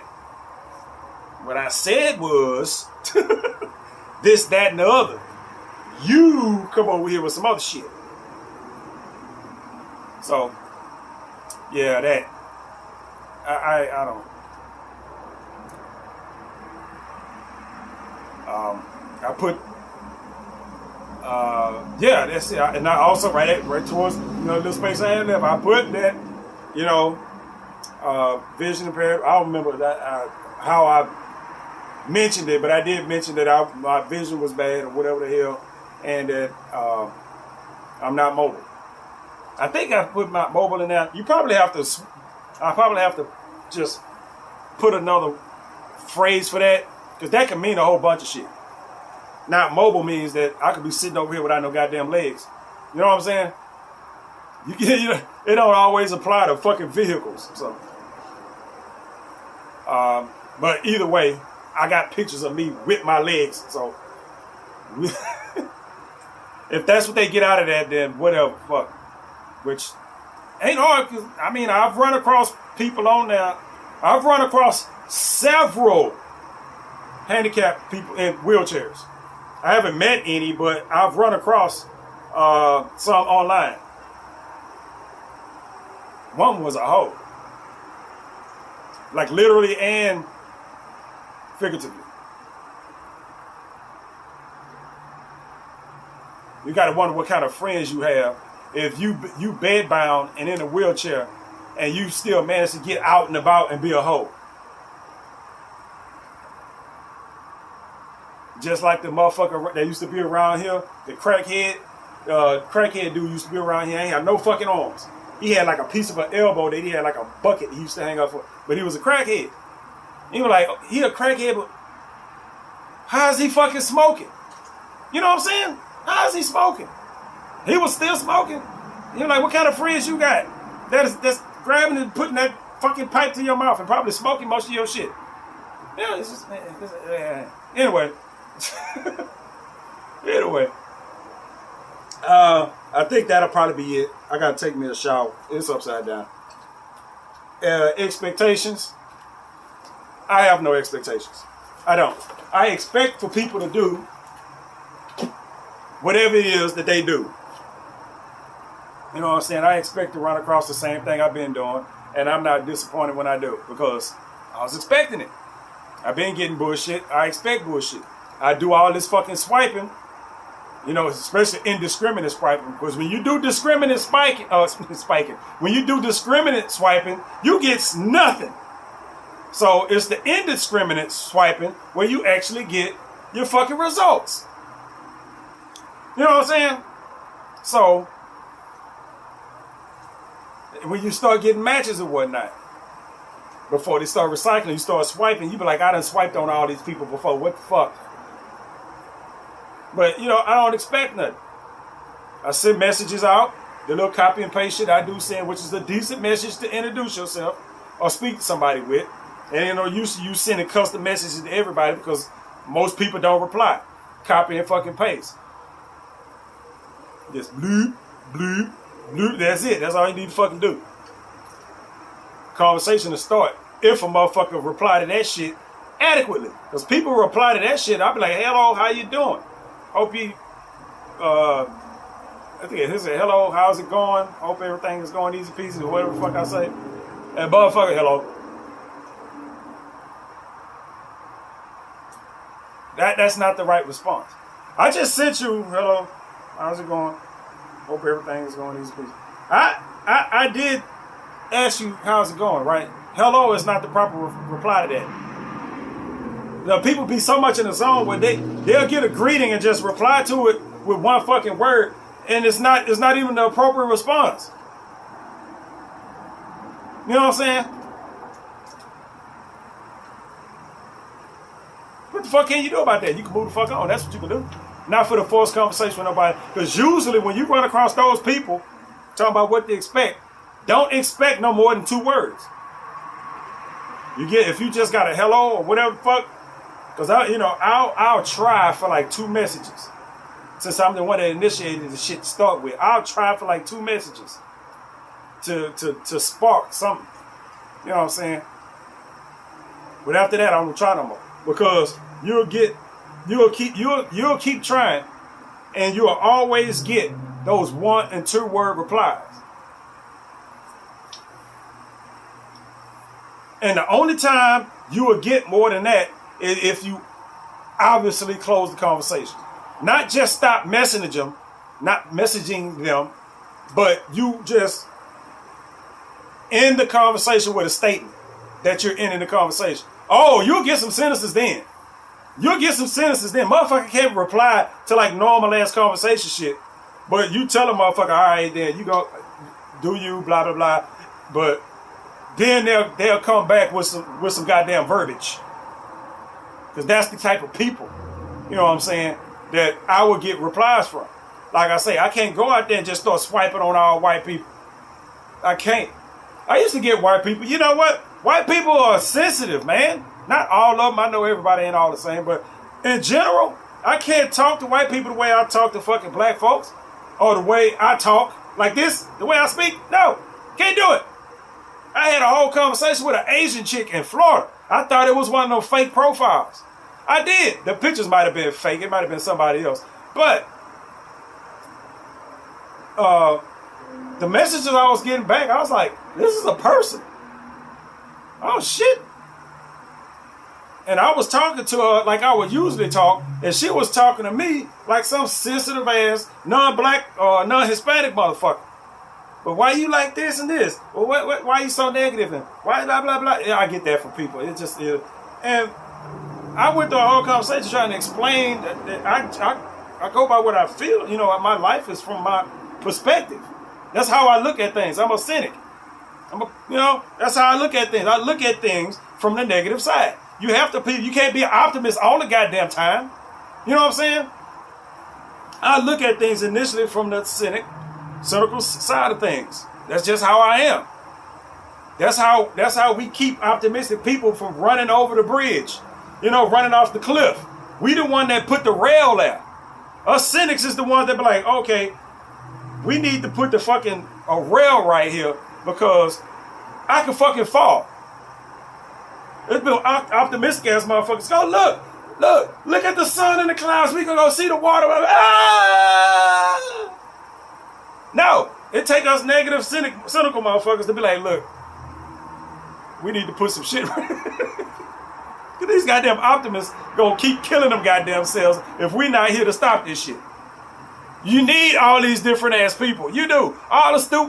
What I said was this, that, and the other. You come over here with some other shit. So, yeah, that. I don't. I put, yeah, that's it. And I also right towards the space I had left. I put that, you know, vision impaired. I don't remember that how I mentioned it, but I did mention that my vision was bad or whatever the hell, and that I'm not mobile. I think I put my mobile in there. You probably have to. I probably have to just put another phrase for that, because that can mean a whole bunch of shit. Not mobile means that I could be sitting over here without no goddamn legs. You know what I'm saying? It don't always apply to fucking vehicles. So, but either way, I got pictures of me with my legs. So, if that's what they get out of that, then whatever. Fuck. Which ain't hard, because I mean, I've run across people on there. I've run across several handicapped people in wheelchairs. I haven't met any, but I've run across some online. One was a hoe. Like literally and figuratively. You gotta wonder what kind of friends you have if you bedbound and in a wheelchair and you still manage to get out and about and be a hoe. Just like the motherfucker that used to be around here, the crackhead dude used to be around here. He ain't have no fucking arms. He had like a piece of an elbow that he had like a bucket he used to hang up for. But he was a crackhead. He was like, he a crackhead, but how is he fucking smoking? You know what I'm saying? How is he smoking? He was still smoking. You're like, what kind of friends you got? That's grabbing and putting that fucking pipe to your mouth and probably smoking most of your shit. Yeah, it's just, anyway. Anyway, I think that'll probably be it. I gotta take me a shower. It's upside down. Expectations. I have no expectations. I don't. I expect for people to do whatever it is that they do. You know what I'm saying? I expect to run across the same thing I've been doing, and I'm not disappointed when I do, because I was expecting it. I've been getting bullshit. I expect bullshit. I do all this fucking swiping, especially indiscriminate swiping, because when you do discriminate spiking, when you do discriminate swiping, you get nothing. So it's the indiscriminate swiping where you actually get your fucking results. You know what I'm saying? So when you start getting matches and whatnot, before they start recycling, you start swiping, you be like, I done swiped on all these people before, what the fuck? But, I don't expect nothing. I send messages out, the little copy and paste shit I do send, which is a decent message to introduce yourself or speak to somebody with. And, you sending custom messages to everybody because most people don't reply. Copy and fucking paste. Just bloop, bloop, bloop, that's it. That's all you need to fucking do. Conversation to start. If a motherfucker reply to that shit adequately. Because people reply to that shit, I'll be like, hello, how you doing? Hope you, I think he said, hello, how's it going? Hope everything is going easy peasy or whatever the fuck I say. And motherfucker, hello. That's not the right response. I just sent you, hello, how's it going? Hope everything is going easy peasy. I did ask you, how's it going, right? Hello is not the proper reply to that. People be so much in the zone where they'll get a greeting and just reply to it with one fucking word, and it's not even the appropriate response. You know what I'm saying? What the fuck can you do about that? You can move the fuck on. That's what you can do. Not for the forced conversation with nobody. Because usually when you run across those people talking about what they expect, don't expect no more than 2 words. If you just got a hello or whatever the fuck, because I'll try for like 2 messages. Since I'm the one that initiated the shit to start with, I'll try for like 2 messages to spark something. You know what I'm saying? But after that, I won't try no more, because you'll keep trying, and you'll always get those 1 and 2 word replies. And the only time you will get more than that is if you obviously close the conversation. Not just stop messaging them, but you just end the conversation with a statement that you're ending the conversation. Oh, you'll get some sentences then. Motherfucker can't reply to like normal ass conversation shit. But you tell a motherfucker, all right, then you go, do you, blah, blah, blah. But then they'll come back with some goddamn verbiage. Because that's the type of people, you know what I'm saying, that I would get replies from. Like I say, I can't go out there and just start swiping on all white people. I can't. I used to get white people. You know what? White people are sensitive, man. Not all of them. I know everybody ain't all the same. But in general, I can't talk to white people the way I talk to fucking black folks. Or the way I talk like this. The way I speak. No. Can't do it. I had a whole conversation with an Asian chick in Florida. I thought it was one of those fake profiles. I did. The pictures might have been fake. It might have been somebody else. But the messages I was getting back, I was like, this is a person. Oh, shit. And I was talking to her like I would usually talk, and she was talking to me like some sensitive ass, non-black or non-Hispanic motherfucker. But why you like this and this? Well, why you so negative? And why blah, blah, blah? Yeah, I get that from people. It just is. And I went through a whole conversation trying to explain that I go by what I feel. You know, my life is from my perspective. That's how I look at things. I'm a cynic. That's how I look at things. I look at things from the negative side. You can't be an optimist all the goddamn time. You know what I'm saying? I look at things initially from the cynical side of things. That's just how I am. That's how we keep optimistic people from running over the bridge. Running off the cliff. We the one that put the rail there. Us cynics is the ones that be like, okay, we need to put a rail right here because I can fucking fall. It's been optimistic ass motherfuckers. Go look at the sun and the clouds. We can go see the water. Ah! No, it take us negative, cynical motherfuckers to be like, look, we need to put some shit right. These goddamn optimists gonna keep killing them goddamn selves if we not here to stop this shit. You need all these different ass people. You do.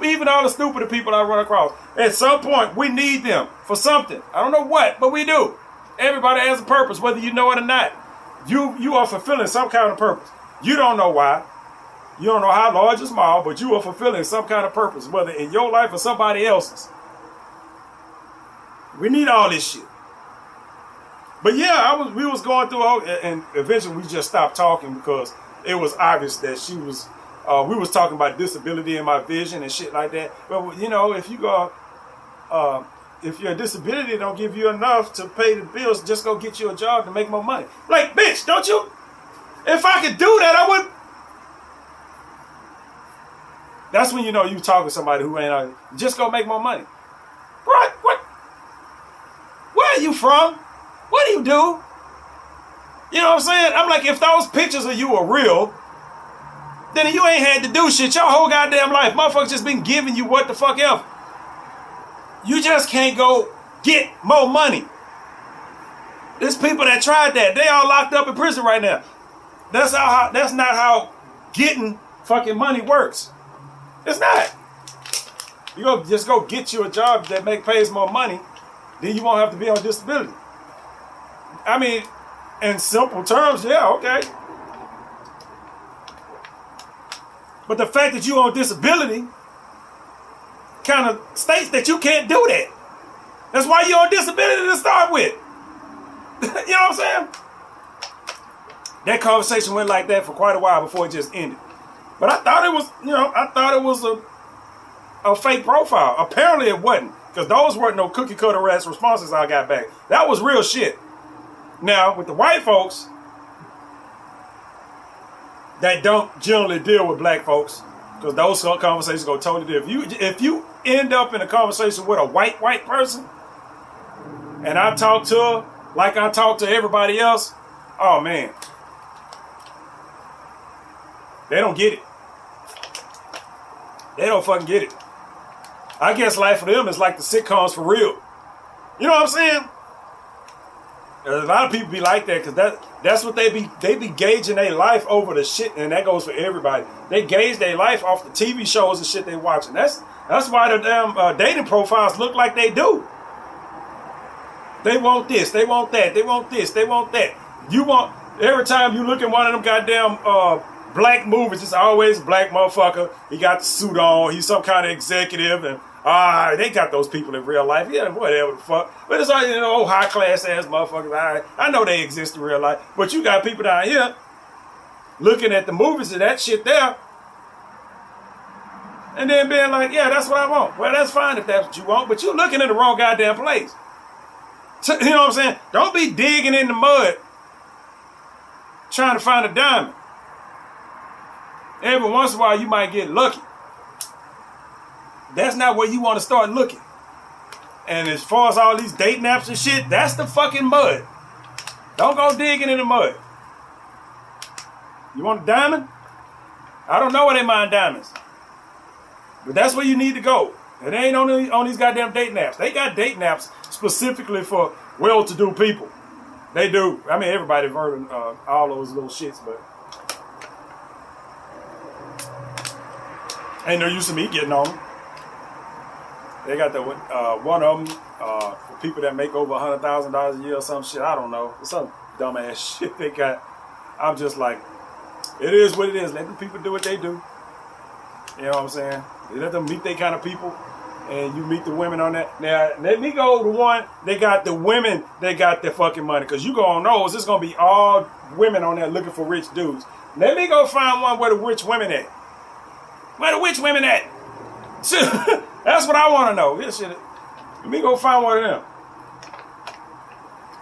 Even all the stupid people I run across. At some point, we need them for something. I don't know what, but we do. Everybody has a purpose, whether you know it or not. You are fulfilling some kind of purpose. You don't know why. You don't know how large or small, but you are fulfilling some kind of purpose, whether in your life or somebody else's. We need all this shit. But yeah, we was going through and eventually we just stopped talking because it was obvious that she was, we was talking about disability and my vision and shit like that. But if your disability don't give you enough to pay the bills, just go get you a job to make more money. Like, bitch, don't you? If I could do that, I would. That's when you talking to somebody who ain't just go make more money. What? Where are you from? What do you do? You know what I'm saying? I'm like, if those pictures of you are real, then you ain't had to do shit your whole goddamn life. Motherfuckers just been giving you what the fuck ever. You just can't go get more money. There's people that tried that. They all locked up in prison right now. That's not how getting fucking money works. It's not. You just go get you a job that pays more money, then you won't have to be on disability. I mean, in simple terms, yeah, okay. But the fact that you're on disability kind of states that you can't do that. That's why you're on disability to start with. You know what I'm saying? That conversation went like that for quite a while before it just ended. But I thought it was a fake profile. Apparently it wasn't, because those weren't no cookie cutter ass responses I got back. That was real shit. Now, with the white folks that don't generally deal with black folks, because those conversations go totally different. If you end up in a conversation with a white person, and I talk to her like I talk to everybody else, oh man, they don't get it. They don't fucking get it. I guess life for them is like the sitcoms for real. You know what I'm saying? A lot of people be like that because that's what they be gauging their life over the shit, and that goes for everybody. They gauge their life off the TV shows and shit they watching. That's why the damn dating profiles look like they do. They want this, they want that, they want this, they want that. You want every time you look at one of them goddamn black movies, it's always a black motherfucker. He got the suit on, he's some kind of executive, and they got those people in real life. Yeah, whatever the fuck. But it's all, high class ass motherfuckers. All right, I know they exist in real life. But you got people down here looking at the movies and that shit there. And then being like, yeah, that's what I want. Well, that's fine if that's what you want. But you're looking in the wrong goddamn place. You know what I'm saying? Don't be digging in the mud trying to find a diamond. Every once in a while you might get lucky. That's not where you want to start looking. And as far as all these dating apps and shit, that's the fucking mud. Don't go digging in the mud. You want a diamond? I don't know where they mine diamonds. But that's where you need to go. It ain't on these goddamn dating apps. They got dating apps specifically for well-to-do people. They do. I mean, everybody's heard all those little shits, but ain't no use of me getting on them. They got the one of them for people that make over $100,000 a year or some shit. I don't know. It's some dumbass shit they got. I'm just like, it is what it is. Let the people do what they do. You know what I'm saying? They let them meet their kind of people, and you meet the women on that. Now, let me go to one. They got the women that got the fucking money, because you gonna know it's gonna be all women on there looking for rich dudes. Let me go find one where the rich women at. Where the rich women at? That's what I want to know. This shit. Let me go find one of them.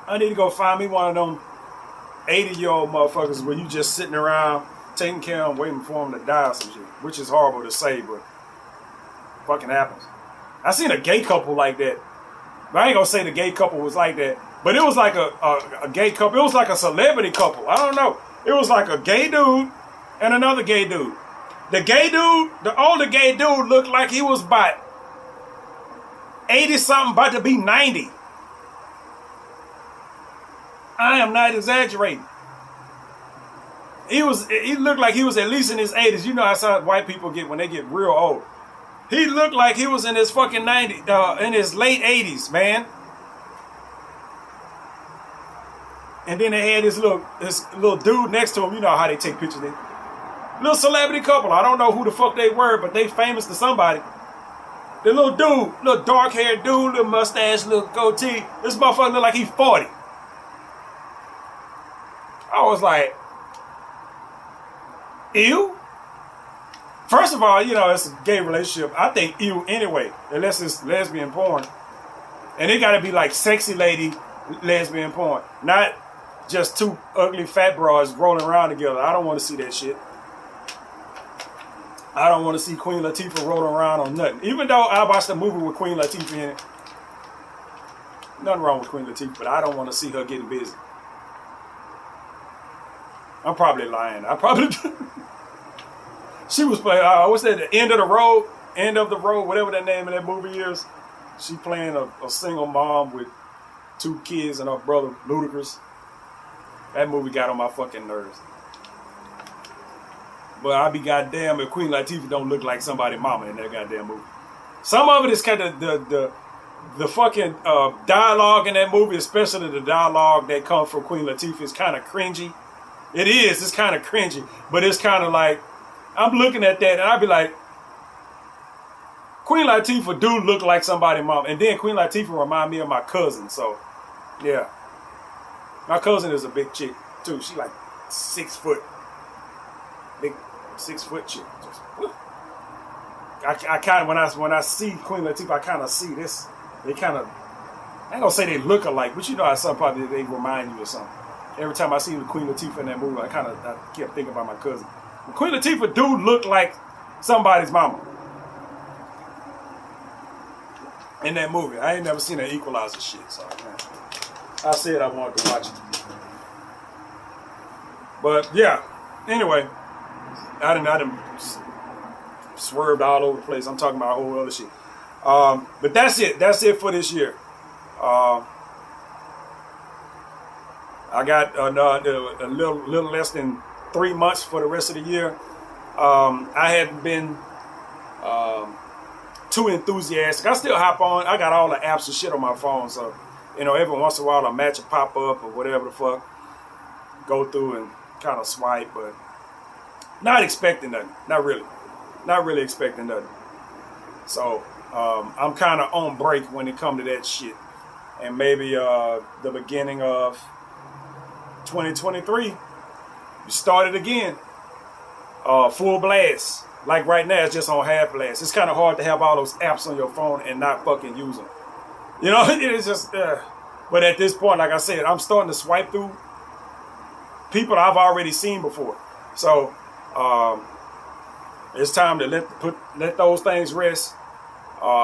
I need to go find me one of them 80-year-old motherfuckers where you just sitting around taking care of them, waiting for them to die or some shit. Which is horrible to say, but fucking happens. I seen a gay couple like that. But I ain't gonna say the gay couple was like that. But it was like a gay couple. It was like a celebrity couple. I don't know. It was like a gay dude and another gay dude. The gay dude, the older gay dude looked like he was about 80-something, about to be 90. I am not exaggerating. He looked like he was at least in his 80s. You know how white people get when they get real old. He looked like he was in his fucking 90s, in his late 80s, man. And then they had this little dude next to him. You know how they take pictures of them. Little celebrity couple. I don't know who the fuck they were, but they famous to somebody. The little dude, little dark haired dude, little mustache, little goatee. This motherfucker look like he's 40. I was like, ew. First of all, it's a gay relationship. I think ew anyway, unless it's lesbian porn. And it gotta be like sexy lady lesbian porn. Not just two ugly fat bras rolling around together. I don't want to see that shit. I don't want to see Queen Latifah rolling around on nothing. Even though I watched a movie with Queen Latifah in it. Nothing wrong with Queen Latifah, but I don't want to see her getting busy. I'm probably lying. She was playing, what's that, the End of the Road, whatever that name of that movie is. She playing a single mom with 2 kids and her brother, Ludacris. That movie got on my fucking nerves. But I'll be goddamn if Queen Latifah don't look like somebody's mama in that goddamn movie. Some of it is kind of the fucking dialogue in that movie, especially the dialogue that comes from Queen Latifah, is kind of cringy. It is. It's kind of cringy. But it's kind of like, I'm looking at that and I'll be like, Queen Latifah do look like somebody's mom. And then Queen Latifah remind me of my cousin. So, yeah. My cousin is a big chick, too. She like 6 foot. Big 6 foot chick. Just, I kind of, when I see Queen Latifah, I kind of see this. They kind of, I ain't gonna say they look alike, but you know how some probably they remind you of something. Every time I see the Queen Latifah in that movie, I kept thinking about my cousin. Queen Latifah do look like somebody's mama in that movie. I ain't never seen that Equalizer shit, so I said I wanted to watch it. But yeah, anyway, I done swerved all over the place. I'm talking about a whole other shit. But that's it. That's it for this year. I got a little less than 3 months for the rest of the year. I hadn't been too enthusiastic. I still hop on. I got all the apps and shit on my phone, so every once in a while a match will pop up or whatever the fuck. Go through and kind of swipe, but not expecting nothing. Not really expecting nothing. So I'm kind of on break when it comes to that shit. And maybe the beginning of 2023, we started again. Full blast. Like right now, it's just on half blast. It's kind of hard to have all those apps on your phone and not fucking use them. It's just, but at this point, like I said, I'm starting to swipe through people I've already seen before. So it's time to let those things rest.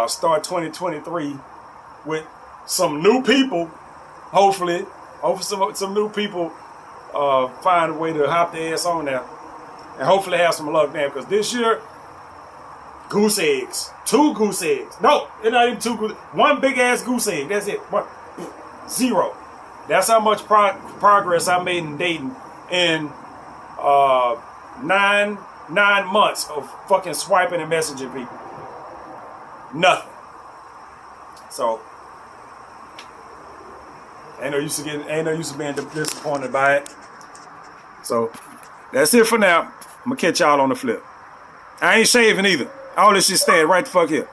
Start 2023 with some new people. Hopefully some new people find a way to hop their ass on there. And hopefully have some luck there. Because this year, goose eggs. 2 goose eggs. No, it's not even 2 goose. 1 big ass goose egg. That's it. 0. That's how much progress I made in dating in 9 months of fucking swiping and messaging people. Nothing. So ain't no use to being disappointed by it. So that's it for now. I'm gonna catch y'all on the flip. I ain't shaving either. All this shit staying right the fuck here.